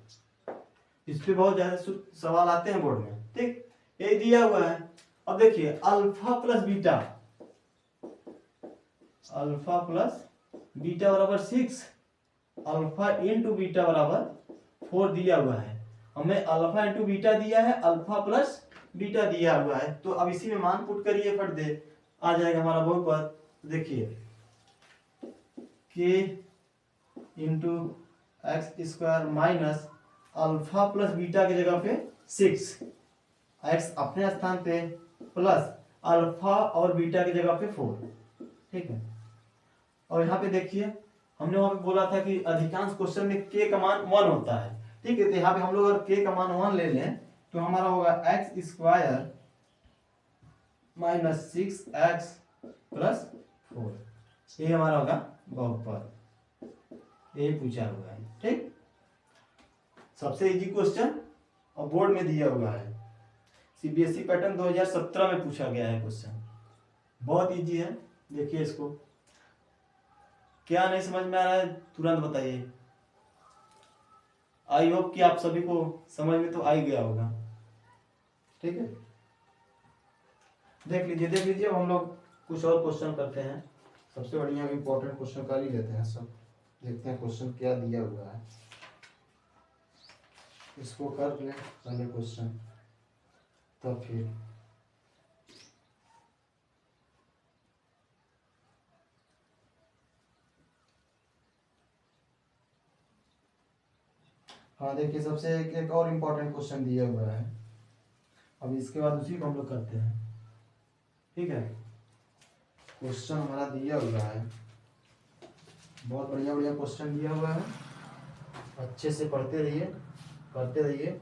इस पे बहुत ज्यादा सवाल आते हैं बोर्ड में, ठीक। यही दिया हुआ है। अब देखिए alpha plus beta, alpha plus beta बराबर 6, अल्फा इंटू बीटा बराबर 4 दिया हुआ है। हमें अल्फा इंटू बीटा दिया है, अल्फा प्लस बीटा दिया हुआ है, तो अब इसी में मान पुट करिए, फट दे आ जाएगा हमारा बहुपद। देखिए k into x square minus alpha plus beta की जगह पे 6, एक्स अपने स्थान पे प्लस अल्फा और बीटा की जगह पे 4, ठीक है। और यहाँ पे देखिए हमने वहां पे बोला था कि अधिकांश क्वेश्चन में k का मान 1 होता है, ठीक है। तो यहाँ पे हम लोग अगर k का मान 1 ले लें तो हमारा होगा x square minus 6x plus 4, ये हमारा होगा बहुपद, ये पूछा हुआ है, ठीक। सबसे इजी क्वेश्चन और बोर्ड में दिया हुआ है, सीबीएसई पैटर्न 2017 में पूछा गया है क्वेश्चन, बहुत इजी है। देखिए इसको, क्या नहीं समझ में आ रहा है तुरंत बताइए। आई होप कि आप सभी को समझ में तो आ ही गया होगा, ठीक है। देख लीजिए। अब हम लोग कुछ और क्वेश्चन करते हैं, सबसे बढ़िया इंपॉर्टेंट क्वेश्चन कर ही लेते हैं सब। देखते हैं क्वेश्चन क्या दिया हुआ है, इसको कर ले पहले क्वेश्चन, तब फिर हाँ देखिए सबसे एक और इम्पोर्टेंट क्वेश्चन दिया हुआ है, अब इसके बाद उसी को हम लोग करते हैं, ठीक है। क्वेश्चन हमारा दिया हुआ है, बहुत बढ़िया बढ़िया क्वेश्चन दिया हुआ है, अच्छे से पढ़ते रहिए, करते रहिए,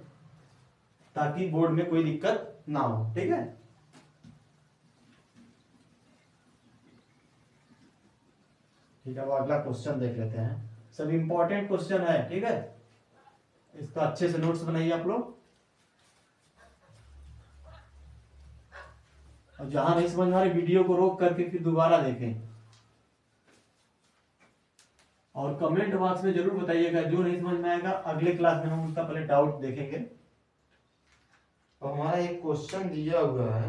ताकि बोर्ड में कोई दिक्कत ना हो, ठीक है। ठीक है, अब अगला क्वेश्चन देख लेते हैं। सब इम्पोर्टेंट क्वेश्चन है, ठीक है। इसका अच्छे से नोट्स बनाइए आप लोग, और जहां नहीं समझ में आ रही वीडियो को रोक करके फिर दोबारा देखें, और कमेंट बॉक्स में जरूर बताइएगा जो नहीं समझ में आएगा, अगले क्लास में हम उसका पहले डाउट देखेंगे। और हमारा एक क्वेश्चन दिया हुआ है,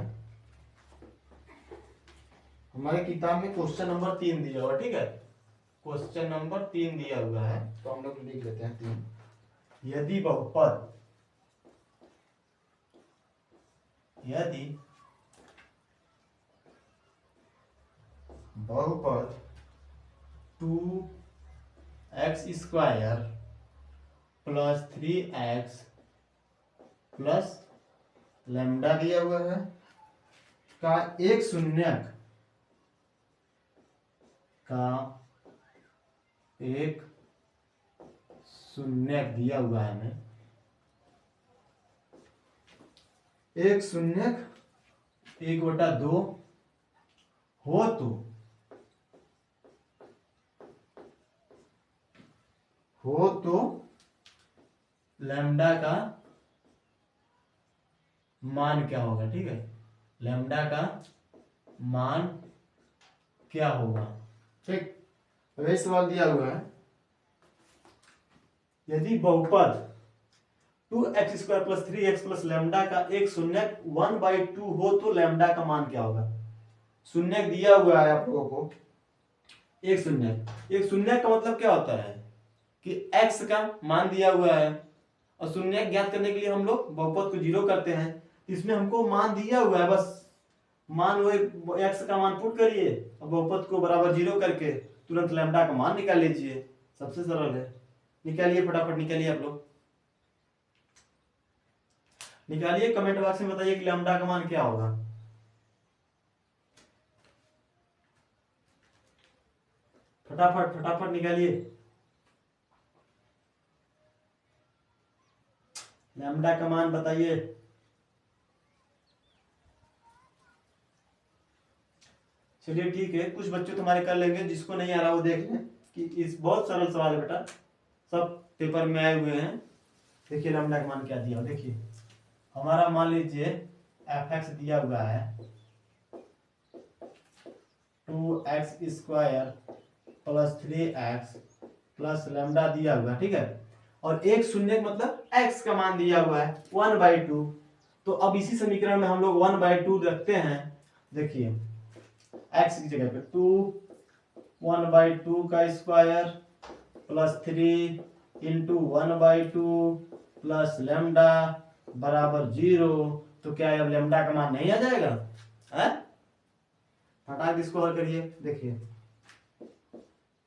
हमारे किताब में क्वेश्चन नंबर 3 दिया हुआ, ठीक है, क्वेश्चन नंबर 3 दिया हुआ है, तो हम लोग लिख लेते हैं 3। यदि बहुपद, यदि बहुपद 2x² plus 3x plus lambda दिया हुआ है का एक शून्यक, का एक शून्यक दिया हुआ है हमें, एक शून्यक 1/2 हो तो लैम्डा का मान क्या होगा, ठीक है, लैम्डा का मान क्या होगा, ठीक। वही सवाल दिया हुआ है, यदि बहुपद 2x² plus 3x plus lambda का एक शून्यक 1/2 हो तो लैम्डा का मान क्या होगा। शून्यक दिया हुआ है आप लोगों को, एक शून्यक का मतलब क्या होता है कि x का मान दिया हुआ है, और शून्यक ज्ञात करने के लिए हम लोग बहुपद को 0 करते हैं। इसमें हमको मान दिया हुआ है, बस मान वो x का मान पुट करिए और बहुपद को बराबर 0 करके तुरंत लैम्डा का मान निकाल लीजिए, सबसे सरल है। निकालिए, फटाफट निकालिए, आप लोग निकालिए, कमेंट बॉक्स में बताइए कि लैम्डा का मान क्या होगा। फटाफट फटाफट निकालिए, लैम्डा का मान बताइए। चलिए ठीक है, कुछ बच्चे तुम्हारे कर लेंगे, जिसको नहीं आ रहा वो देख लें कि इस बहुत सरल सवाल है बेटा, सब पेपर में आए हुए हैं। देखिए लैम्डा का मान क्या दिया, देखिए हमारा मान लीजिए fx दिया हुआ है 2x² plus 3x plus lambda दिया हुआ है, ठीक है, और एक शून्य मतलब x का मान दिया हुआ है 1/2। तो अब इसी समीकरण में हम लोग 1/2 रखते हैं। देखिए x की जगह पे 1/2 का square plus 3 into 1/2 plus lambda बराबर 0। तो क्या अब लैम्डा का मान नहीं आ जाएगा, है? फटाक इसको हल करिए। देखिए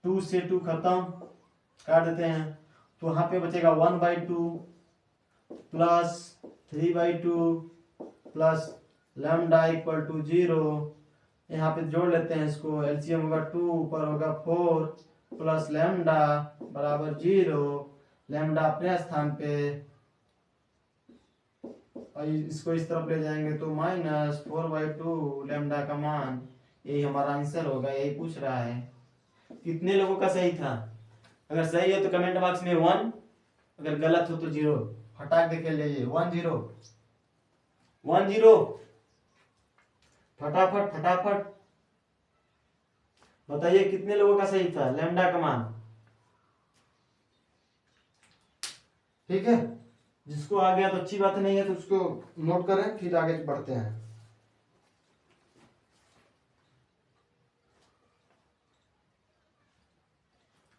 2 से 2 खत्म, काट देते हैं, तो वहां पे बचेगा 1/2 plus 3/2 plus lambda equal to 0। यहाँ पे जोड़ लेते हैं इसको, एलसीएम होगा 2, ऊपर होगा 4 प्लस लैम्डा बराबर 0। लैम्डा अपने स्थान पे, और इसको इस तरफ ले जाएंगे तो -4/2 लैम्डा का मान। यही हमारा आंसर होगा, यही पूछ रहा है। कितने लोगों का सही था? अगर सही हो तो कमेंट बॉक्स में 1, अगर गलत हो तो 0। फटाक देख लीजिए 1 0 1 0, फटाफट फटाफट बताइए कितने लोगों का सही था लैम्डा का मान। ठीक है, जिसको आ गया तो अच्छी बात नहीं है, तो उसको नोट करें, फिर आगे बढ़ते हैं।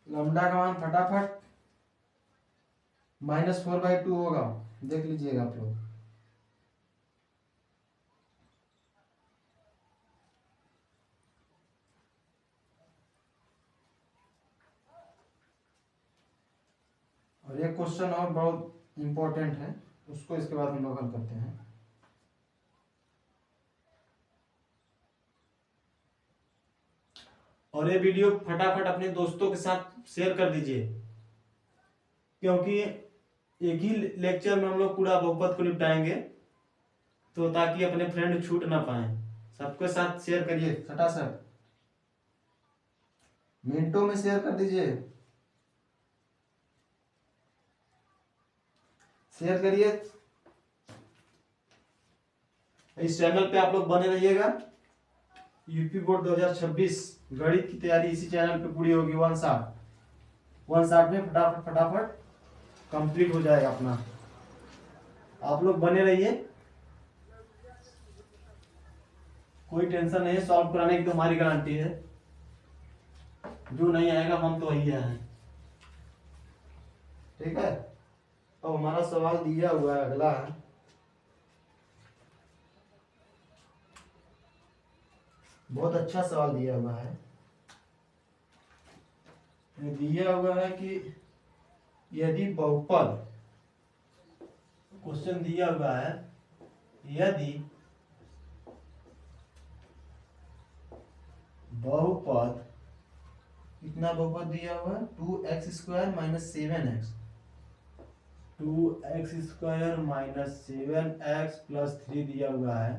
लैम्डा का मान फटाफट -4/2 होगा, देख लीजिएगा आप लोग। और एक क्वेश्चन और बहुत इंपॉर्टेंट है, उसको इसके बाद हम लोग हल करते हैं। और ये वीडियो फटाफट अपने दोस्तों के साथ शेयर कर दीजिए, क्योंकि एक ही लेक्चर में हम लोग पूरा बहुपद को निपटाएंगे, तो ताकि अपने फ्रेंड छूट ना पाए। सबके साथ शेयर करिए, फटाफट मिनटों में शेयर कर दीजिए, शेयर करिए। इस चैनल पे आप लोग बने रहिएगा। यूपी बोर्ड 2026 गणित की तैयारी इसी चैनल पे पूरी होगी। 160 में फटाफट कंप्लीट हो जाएगा अपना। आप लोग बने रहिए। कोई टेंशन नहीं है, सॉल्व कराने की तुम्हारी गारंटी है, जो नहीं आएगा हम तो वही हैं। ठीक है, अब हमारा सवाल दिया हुआ है अगला है, बहुत अच्छा सवाल दिया हुआ है। दिया हुआ है कि यदि बहुपद, क्वेश्चन दिया हुआ है यदि बहुपद, कितना बहुपद दिया हुआ है, 2x² - 7x, 2x² - 7x + 3 दिया हुआ है,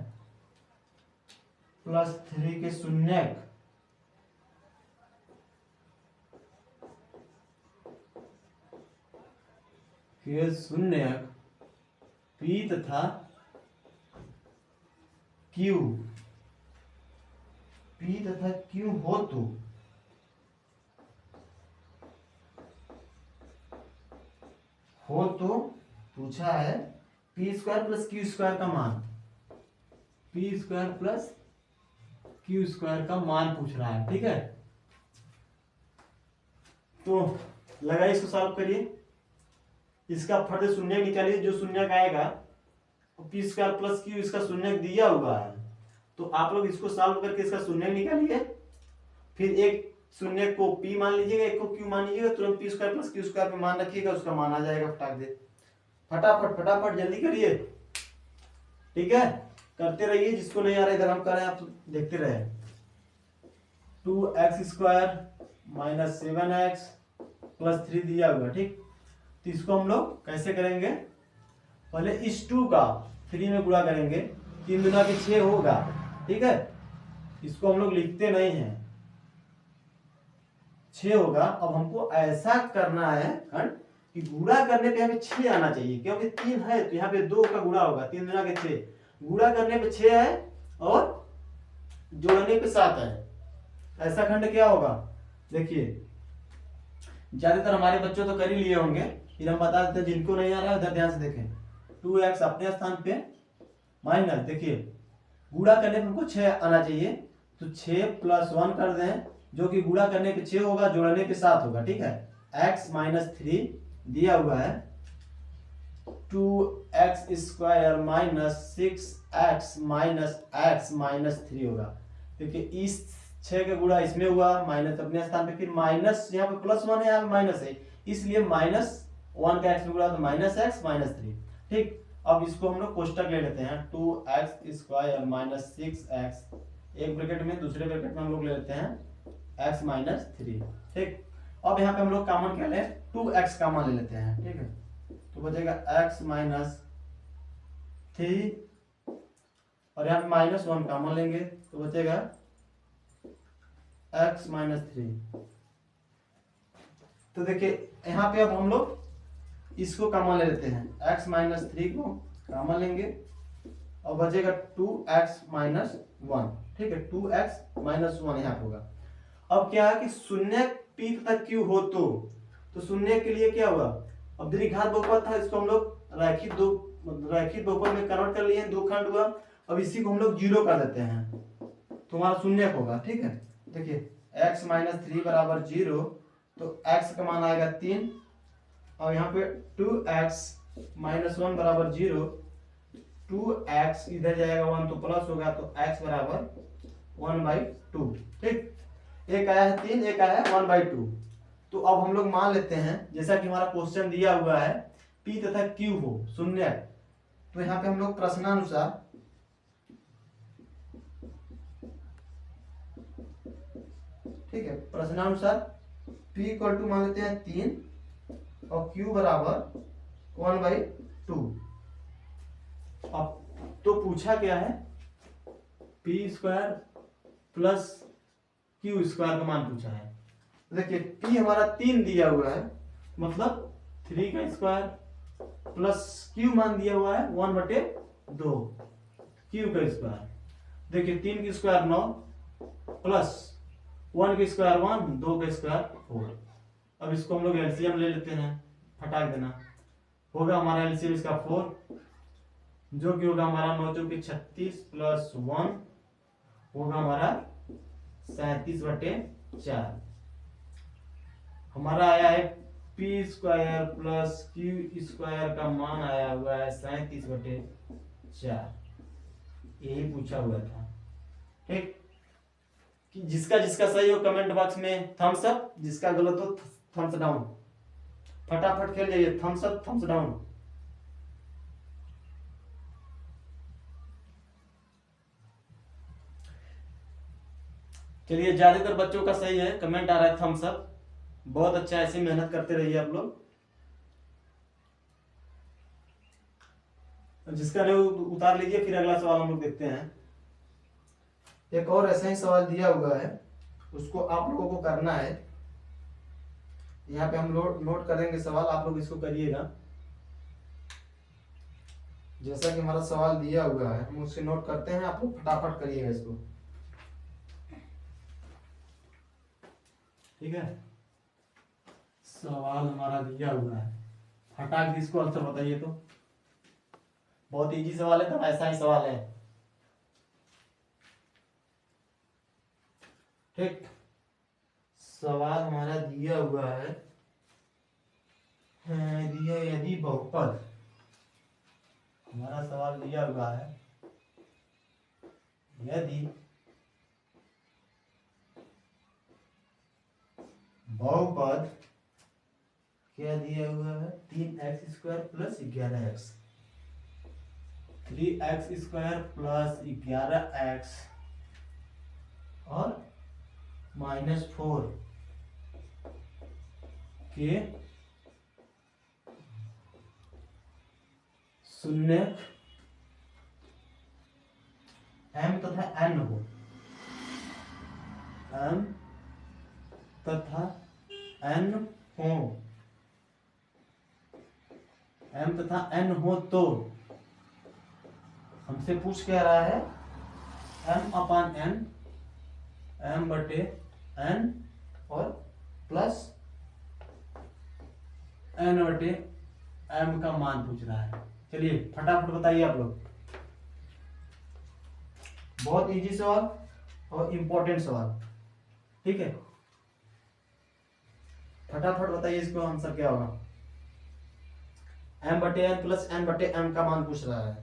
+3 के शून्यक p तथा q, p तथा q हो तो पूछा है p² + q² का मान, p² + q² का मान पूछ रहा है। ठीक है, तो लगाइए, इसको सॉल्व करिए, इसका फर्द शून्य निकालिए, जो शून्य आएगा p² + q, इसका शून्य दिया हुआ है, तो आप लोग इसको सॉल्व करके इसका शून्य निकालिए, फिर एक शून्य को p मान लीजिएगा, एक को q मान लीजिएगा, तुरंत p² + q² पे मान रखिएगा, उसका मान आ जाएगा फटाक से। फटाफट फटाफट जल्दी करिए, ठीक है, करते रहिए, जिसको नहीं आ रहा इधर हम कर रहे हैं, आप देखते रहे। 2x² - 7x + 3 दिया हुआ, ठीक, तो इसको हम लोग कैसे करेंगे, पहले इस 2 का 3 में गुणा करेंगे, 3 दूना के 6 होगा। ठीक है, इसको हम लोग लिखते नहीं हैं, 6 होगा। अब हमको ऐसा करना है कि गुणा करने पे हमें 6 आना चाहिए, क्योंकि 3 है तो यहाँ पे 2 का गुणा होगा, 3 दूना के 6, गुणा करने पे 6 है और जोड़ने पे 7 है। ऐसा खंड क्या होगा, देखिए, ज्यादातर हमारे बच्चों तो कर ही लिए होंगे, फिर हम बता देते हैं, जिनको नहीं आ रहा है उधर ध्यान से देखें। 2x अपने स्थान पे माइनस, देखिए गुणा करने पे हमको 6 आना चाहिए, तो 6 + 1 कर दें, जो कि गुणा करने पे 6 होगा, जोड़ने पे 7 होगा। ठीक है, x - 3 दिया हुआ है, 2x² - 6x - 3 होगा। देखिए इस 6 का गुणा इसमें हुआ, माइनस अपने स्थान पे, फिर माइनस यहाँ पे +1 है, यहाँ पे माइनस है, इसलिए -1 का x में गुणा तो -x - 3। ठीक, अब इसको हम लोग कोष्टक ले लेते हैं, 2x² - 6x, एक ब्रैकेट में, दूसरे ब्रैकेट में हम लोग ले लेते हैं x - 3। ठीक, अब यहाँ पे हम लोग कॉमन क्या लें, 2x कॉमन ले लेते हैं। ठीक है, तो बचेगा x - 3 और यहाँ पे -1 कॉमन लेंगे, तो बचेगा x - 3। तो देखिए यहाँ पे अब हम लोग इसको कॉमन ले लेते हैं, x - 3 को कॉमन लेंगे और बचेगा 2x - 1। ठीक है, 2x - 1 यहाँ पे होगा। अब क्या है कि शून्य p तथा q हो तो शून्य के लिए क्या हुआ, अब द्विघात बहुपद था, इसको हम लोग रैखिक बहुपद में कन्वर्ट कर लिए, 2 खंड हुआ। अब इसी को हम लोग 0 कर देते हैं, तो हमारा शून्य होगा। ठीक है, देखिए x - 3 = 0, तो x का मान आएगा 3, और यहाँ पे 2x - 1 = 0, 2x इधर जाएगा 1 तो प्लस होगा, तो x = 1/2। ठीक, एक आया है 3, एक आया है 1/2। तो अब हम लोग मान लेते हैं, जैसा कि हमारा क्वेश्चन दिया हुआ है p तथा q हो शून्य, तो यहाँ पे हम लोग प्रश्नानुसार ठीक है, प्रश्नानुसार p = मान लेते हैं 3 और q = 1/2। अब तो पूछा क्या है, p² + q² का मान पूछा है। देखिए p हमारा 3 दिया हुआ है, मतलब 3 का स्क्वायर प्लस q मान दिया हुआ है 1/2, q का स्क्वायर। देखिए 3 की स्क्वायर 9 प्लस 1 का स्क्वायर 1, 2 का स्क्वायर 4। अब इसको हम लोग एलसीएम ले लेते हैं, फटाक देना, होगा हमारा एलसीएम इसका 4, जो कि होगा हमारा 9 × 36 + 1 होगा हमारा 37/4। हमारा आया है p² प्लस q² का मान आया हुआ है 37/4। यही पूछा हुआ था। ठीक, कि जिसका जिसका सही हो कमेंट बॉक्स में थम्स अप, जिसका गलत हो थम्स डाउन। फटाफट खेल जाइए, थम्स अप थम्स डाउन। चलिए, ज्यादातर बच्चों का सही है, कमेंट आ रहा है थम्स अप। बहुत अच्छा, ऐसे मेहनत करते रहिए आप लोग। जिसका नहीं उतार लीजिए, फिर अगला सवाल हम लोग देखते हैं। एक और ऐसा ही सवाल दिया हुआ है, उसको आप लोगों को करना है। यहाँ पे हम नोट करेंगे सवाल, आप लोग इसको करिएगा। जैसा कि हमारा सवाल दिया हुआ है हम उससे नोट करते हैं, आप लोग फटाफट करिएगा इसको। ठीक है, सवाल हमारा दिया हुआ है, फटाक इसको आंसर बताइए। तो बहुत इजी सवाल है, तो ऐसा ही सवाल है। ठीक, सवाल हमारा दिया हुआ है, दिया यदि बहुपद, हमारा सवाल दिया हुआ है यदि बहुपद, क्या दिया हुआ है, 3x² plus 11x, 3x² plus 11x और -4 के शून्य m तथा n हो, m तथा n हो, m तथा n हो, तो हमसे पूछ क्या रहा है, m/n, m/n और प्लस n/m का मान पूछ रहा है। चलिए फटाफट बताइए आप लोग। बहुत इजी सवाल और इम्पोर्टेंट सवाल। ठीक है, फटाफट बताइए इसको आंसर क्या होगा। m/n प्लस n/m का मान पूछ रहा है।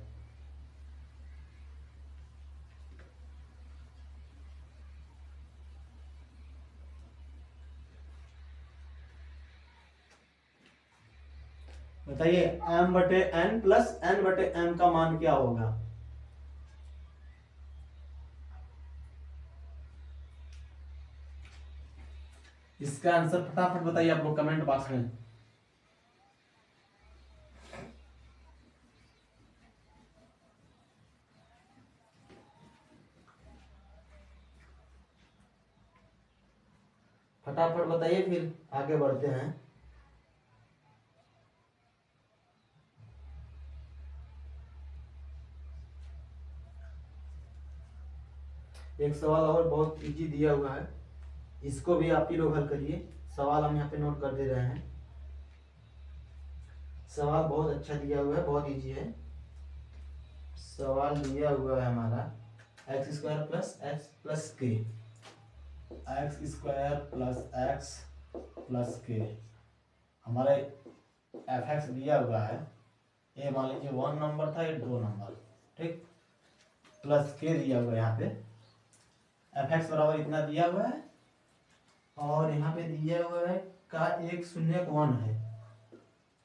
बताइए, m/n प्लस n/m का मान क्या होगा। इसका आंसर फटाफट बताइए आप लोग कमेंट बॉक्स में। फटाफट बताइए, फिर आगे बढ़ते हैं। एक सवाल और बहुत इजी दिया हुआ है, इसको भी आप ही लोग हल करिए। सवाल हम यहाँ पे नोट कर दे रहे हैं। सवाल बहुत अच्छा दिया हुआ है, बहुत इजी है। सवाल दिया हुआ है हमारा x² plus x plus k, x² plus x plus k। हमारा fx दिया हुआ है, ये मान लीजिए 1 नंबर था, ये 2 नंबर। ठीक, प्लस k दिया हुआ है यहाँ पे, fx बराबर इतना दिया हुआ है, और यहाँ पे दिया हुआ है का एक शून्यक 1 है,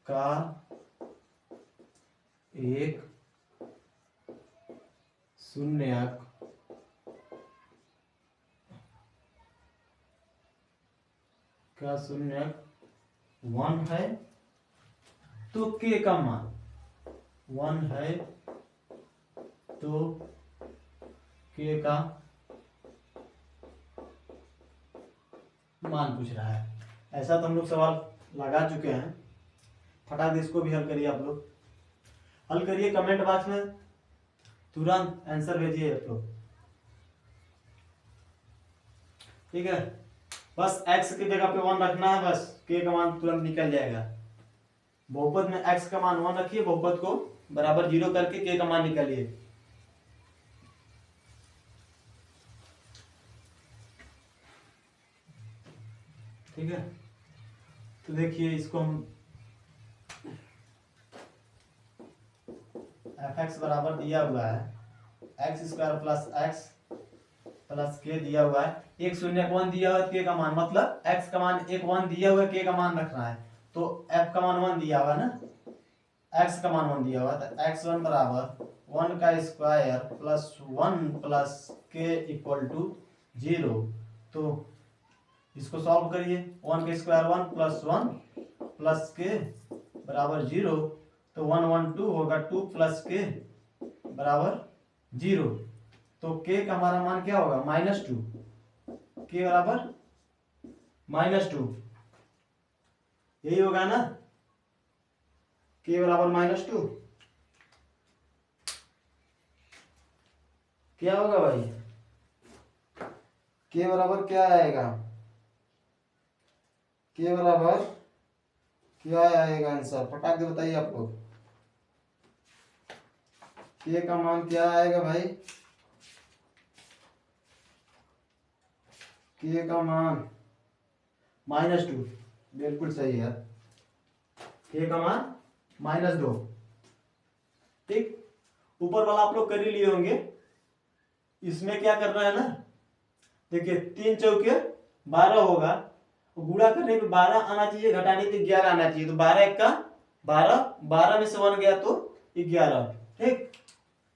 का एक शून्यक का शून्यक 1 है, तो k का मान 1 है, तो k का मान पूछ रहा है। ऐसा तो हम लोग सवाल लगा चुके हैं। फटाक इसको भी हल करिए आप लोग। हल करिए, कमेंट बॉक्स में तुरंत आंसर भेजिए आप लोग। ठीक है, बस x की जगह पे 1 रखना है, बस k का मान तुरंत निकल जाएगा। बहुपद में x का मान 1 रखिए, बहुपद को बराबर 0 करके k का मान निकालिए। ठीक है। तो देखिए इसको हम एफ एक्स बराबर दिया हुआ है x square plus x plus के दिया हुआ है, एक शून्य वन दिया हुआ है, के का मान मतलब एक्स का मान एक वन दिया हुआ है, के का मान रखना है, तो एफ का मान वन दिया हुआ है ना, एक्स का मान वन दिया हुआ है, तो एक्स वन बराबर वन का स्क्वायर प्लस वन प्लस के इक्वल टू 0। तो इसको सॉल्व करिए, वन का स्क्वायर वन प्लस के बराबर 0, तो 1 1 2 होगा, 2 प्लस के बराबर 0, तो के का हमारा मान क्या होगा -2, के बराबर -2, यही होगा ना, के बराबर -2, क्या होगा भाई, के बराबर क्या आएगा, के बराबर क्या आएगा आंसर, फटाक से बताइए आप लोग, के का मान क्या आएगा भाई, के का मान -2, बिल्कुल सही है, के का मान -2, ठीक। ऊपर वाला आप लोग कर ही लिए होंगे, इसमें क्या करना है ना, देखिए 3 चौके 12 होगा, गुणा करने पे 12 आना चाहिए, घटाने पे 11 आना चाहिए, तो 12 एक का 12, 12 में से 1 गया तो 11, ठीक।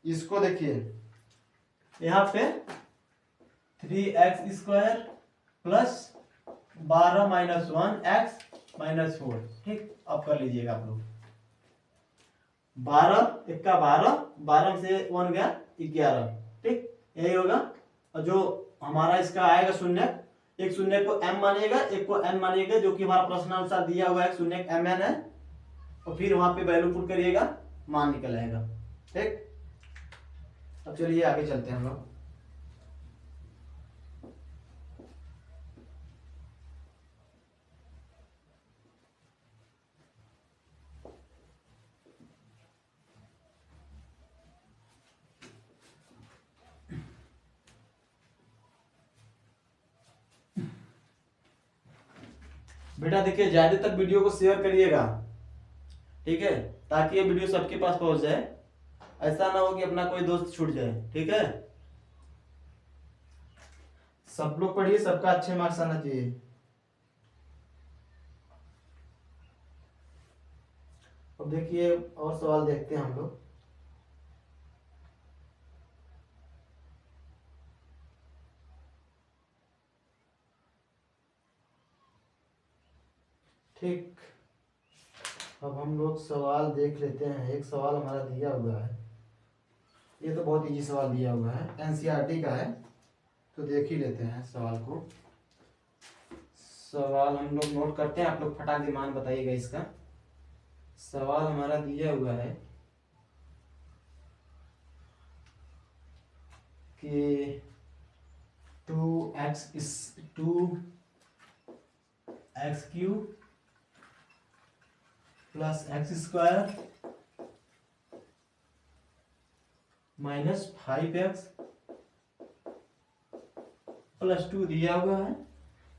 इसको देखिए यहाँ पे 3x square plus 12 minus 1x minus 4, ठीक। अब कर लीजिएगा आप लोग, 12 एक का 12, 12 में से 1 गया 11, ठीक, यही होगा। और जो हमारा इसका आएगा शून्य, एक शून्य को m मानिएगा, एक को n मानिएगा, जो कि हमारा प्रश्नानुसार दिया हुआ है, शून्य mn है, और फिर वहां पे वैल्यू पुट करिएगा, मान निकल आएगा, ठीक। अब चलिए आगे चलते हैं हम लोग। बेटा देखिए ज्यादा तक वीडियो को शेयर करिएगा, ठीक है, ताकि ये वीडियो सबके पास पहुंच जाए, ऐसा ना हो कि अपना कोई दोस्त छूट जाए, ठीक है। सब लोग पढ़िए, सबका अच्छे मार्क्स आना चाहिए। अब देखिए और सवाल देखते हैं हम लोग, ठीक। अब हम लोग सवाल देख लेते हैं, एक सवाल हमारा दिया हुआ है, ये तो बहुत इजी सवाल दिया हुआ है, एनसीईआरटी का है, तो देख ही लेते हैं सवाल को। सवाल हम लोग नोट करते हैं, आप लोग फटाक से मान बताइएगा इसका। सवाल हमारा दिया हुआ है कि 2x³ plus x² minus 5x plus 2 दिया हुआ है,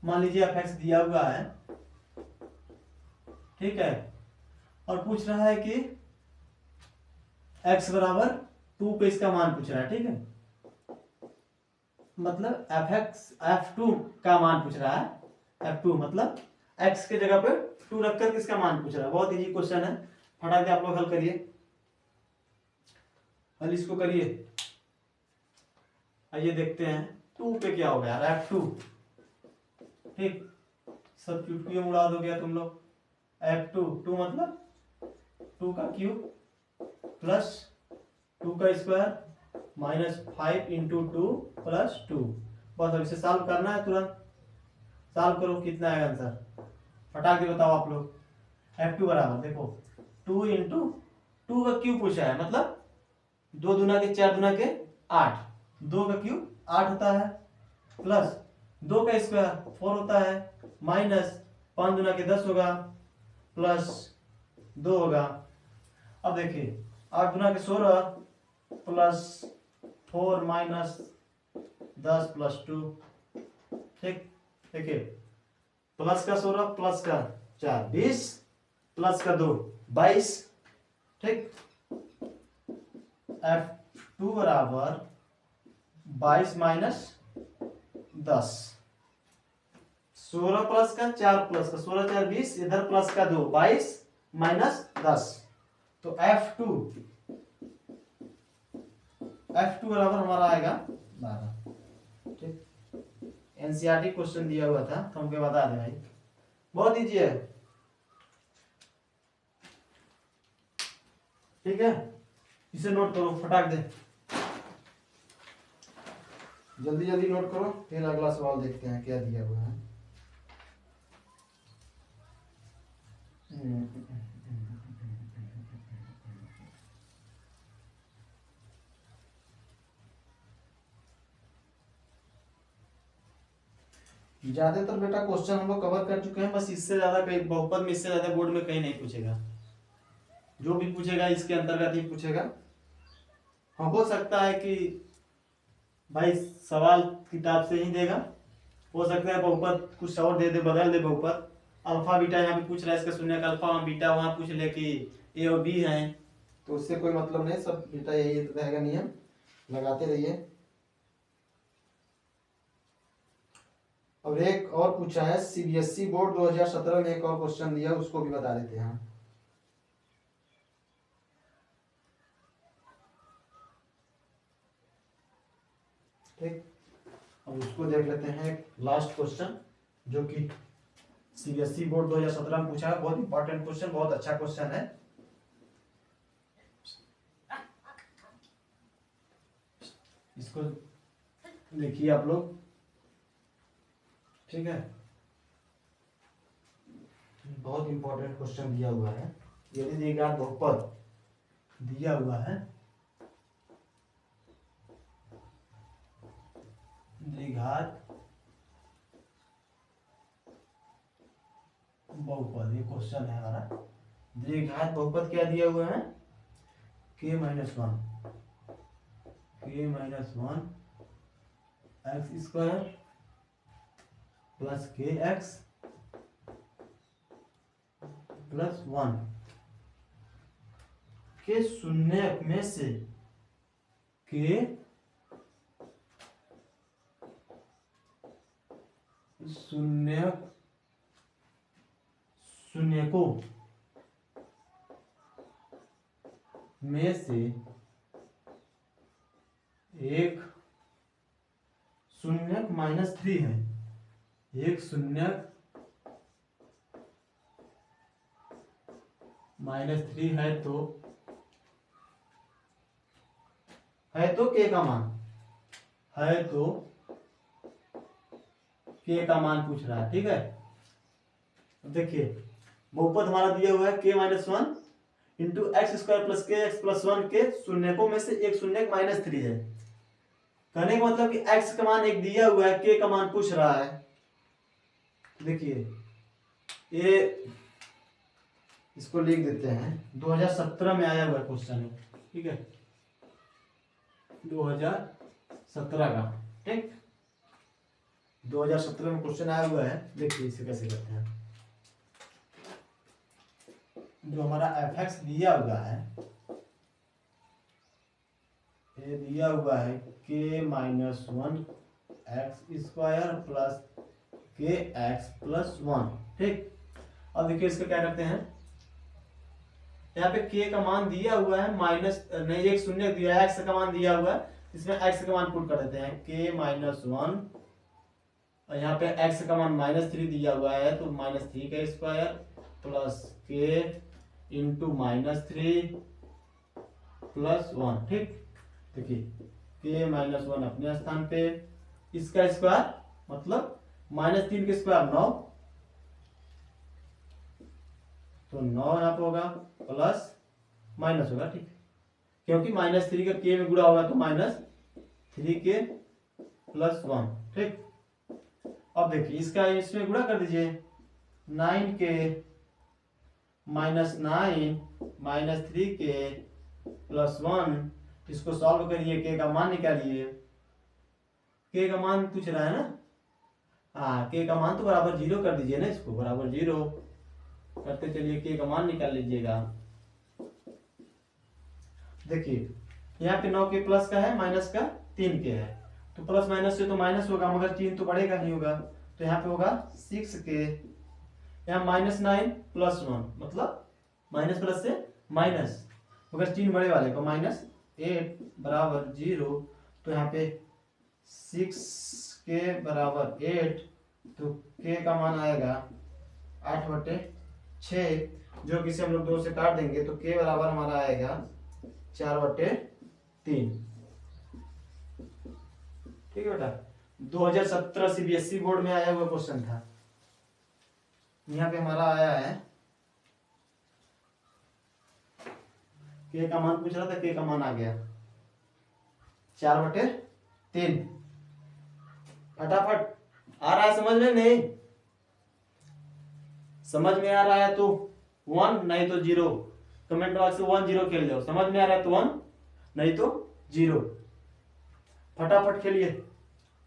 मान लीजिए f दिया हुआ है, ठीक है, और पूछ रहा है कि x बराबर 2 पे इसका मान पूछ रहा है, ठीक है, मतलब f2 का मान पूछ रहा है, f2 मतलब x के जगह पे 2 रखकर किसका मान पूछ रहा है, बहुत इजी क्वेश्चन है, फटाक से आप लोग हल करिए, हल इसको करिए। आइए देखते हैं 2 पे क्या हो गया, f2, ठीक, सब चुटकियों उड़ा दो गया तुम लोग, f2 मतलब 2 का क्यूब प्लस 2 का स्क्वायर माइनस 5 इंटू 2 प्लस 2, बस अब इसे सॉल्व करना है, तुरंत सॉल्व करो, कितना आएगा आंसर, फटाक से बताओ आप लोग। f2 बराबर देखो 2 इंटू 2 का क्यूब पूछा है, मतलब 2 दूना के 4 दूना के 8, 2 का क्यूब 8 होता है, प्लस 2 का स्क्वायर 4 होता है, माइनस 5 दूना के 10 होगा, प्लस 2 होगा। अब देखिए 8 दूना के 16 प्लस 4 माइनस 10 प्लस 2, ठीक, देखिए प्लस का 16 प्लस का 4 20 प्लस का 2 22। ठीक, F2 बराबर 22 माइनस 10। 16 प्लस का 4 प्लस का 16 4 20, इधर प्लस का 2 22 माइनस 10। तो F2 बराबर हमारा आएगा 12। ठीक, एनसीईआरटी क्वेश्चन दिया हुआ था तो हमको बता दे भाई, बहुत इजी है। ठीक है, इसे नोट करो फटाक दे, जल्दी जल्दी नोट करो, फिर अगला सवाल देखते हैं क्या दिया हुआ है। ज्यादातर बेटा क्वेश्चन हम लोग कवर कर चुके हैं, बस इससे ज्यादा कहीं बहुपद में इससे ज्यादा बोर्ड में कहीं नहीं पूछेगा। जो भी पूछेगा इसके अंतर्गत ही पूछेगा। हाँ, हो सकता है कि भाई सवाल किताब से ही देगा, हो सकता है बहुपद कुछ और दे दे, बदल दे बहुपद। अल्फा बीटा यहाँ पे पूछ रहा है, इसका शून्य का अल्फा बीटा वहां पूछ ले कि ए और बी है, तो उससे कोई मतलब नहीं, सब बीटा यही रहेगा नियम, लगाते रहिए। और एक और पूछा है सीबीएसई बोर्ड 2017 में, एक और क्वेश्चन दिया, उसको भी बता देते हैं। ठीक, अब उसको देख लेते हैं, लास्ट क्वेश्चन जो कि सीबीएसई बोर्ड 2017 में पूछा है, बहुत इंपॉर्टेंट क्वेश्चन, बहुत अच्छा क्वेश्चन है। इसको देखिए आप लोग। ठीक है, बहुत इंपॉर्टेंट क्वेश्चन दिया हुआ है। यदि द्विघात बहुपद दिया हुआ है, द्विघात बहुपद, ये क्वेश्चन है हमारा। द्विघात बहुपद क्या दिया हुआ है, k minus one x square plus के एक्स प्लस 1 के शून्य में से के शून्यकों में से एक शून्यक -3 है, एक शून्यक -3 है, तो के का मान है, तो के का मान पूछ रहा है। ठीक है, देखिए बहुपद हमारा दिया हुआ है k minus one into x square plus के एक्स प्लस 1 के शून्यकों में से एक शून्यक -3 है। कहने का मतलब कि x का मान एक दिया हुआ है, k का मान पूछ रहा है। देखिए ये इसको लिख देते हैं, 2017 में आया हुआ क्वेश्चन है। ठीक है, 2017 का। ठीक, 2017 में क्वेश्चन आया हुआ है। देखिए इसे कैसे करते हैं। जो हमारा fx दिया हुआ है, ये दिया हुआ है k minus 1 x square plus के एक्स प्लस 1। ठीक, अब देखिए इसका क्या करते हैं, यहाँ पे k का मान दिया हुआ है, माइनस नहीं, एक शून्य दिया है, x का मान दिया हुआ है, इसमें x का मान पुट कर देते हैं k माइनस 1, और यहाँ पे x का मान -3 दिया हुआ है, तो -3 का square plus k into -3 plus 1। ठीक, देखिए k माइनस 1 अपने स्थान पे, इसका स्क्वायर मतलब -3 का स्क्वायर 9, तो 9 यहाँ पे होगा, प्लस माइनस होगा। ठीक, क्योंकि -3 का k में गुणा होगा तो -3 के प्लस 1। ठीक, अब देखिए इसका इसमें गुणा कर दीजिए, 9 के -9 -3 के प्लस 1, इसको सॉल्व करिए, k का मान निकालिए। k का मान पूछ रहा है ना, हाँ, के का मान तो बराबर 0 कर दीजिए ना, इसको बराबर 0 करते चलिए, के का मान निकाल लीजिएगा। देखिए यहाँ पे 9 के प्लस का है, माइनस का 3 के है, तो प्लस माइनस से तो माइनस होगा, मगर चिन्ह तो बढ़ेगा नहीं होगा, तो यहाँ पे होगा 6 के। यहाँ -9 + 1 मतलब माइनस प्लस से माइनस, मगर चिन्ह बड़े वाले को -8 बराबर 0, तो यहाँ पे 6 के बराबर 8, तो के का मान आएगा 8/6, जो कि से हम लोग 2 से काट देंगे, तो के बराबर हमारा आएगा 4/3। ठीक है बेटा, 2017 सीबीएसई बोर्ड में आया हुआ क्वेश्चन था। यहाँ पे हमारा आया है, के का मान पूछ रहा था, के का मान आ गया 4/3। फटाफट आ रहा है समझ में? नहीं समझ में आ रहा है तो 1, नहीं तो 0, कमेंट बॉक्स से 1 0 खेल जाओ। समझ में आ रहा है तो 1, नहीं तो 0, फटाफट खेलिए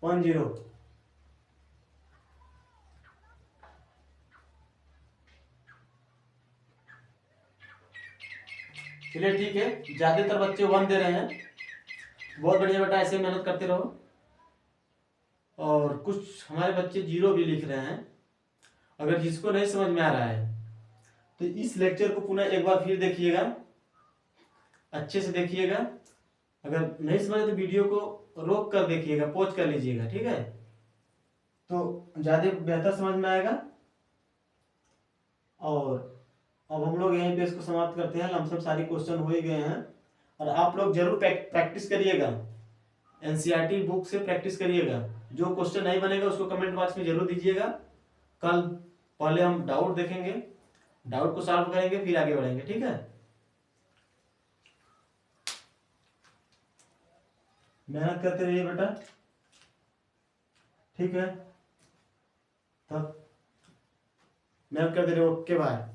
1 0। चलिए ठीक है, ज्यादातर बच्चे 1 दे रहे हैं, बहुत बढ़िया बेटा, ऐसे मेहनत करते रहो। और कुछ हमारे बच्चे 0 भी लिख रहे हैं। अगर जिसको नहीं समझ में आ रहा है तो इस लेक्चर को पुनः एक बार फिर देखिएगा, अच्छे से देखिएगा। अगर नहीं समझे तो वीडियो को रोक कर देखिएगा, पॉज कर लीजिएगा, ठीक है, तो ज्यादा बेहतर समझ में आएगा। और अब हम लोग यहीं पे इसको समाप्त करते हैं, लमसम सारी क्वेश्चन हो ही गए हैं। और आप लोग जरूर प्रैक्टिस करिएगा, एनसीईआरटी बुक से प्रैक्टिस करिएगा। जो क्वेश्चन नहीं बनेगा उसको कमेंट बॉक्स में जरूर दीजिएगा। कल पहले हम डाउट देखेंगे, डाउट को सॉल्व करेंगे, फिर आगे बढ़ेंगे, ठीक है। मेहनत करते रहिए बेटा, ठीक है, तब मेहनत करते रहिए। Okay bye.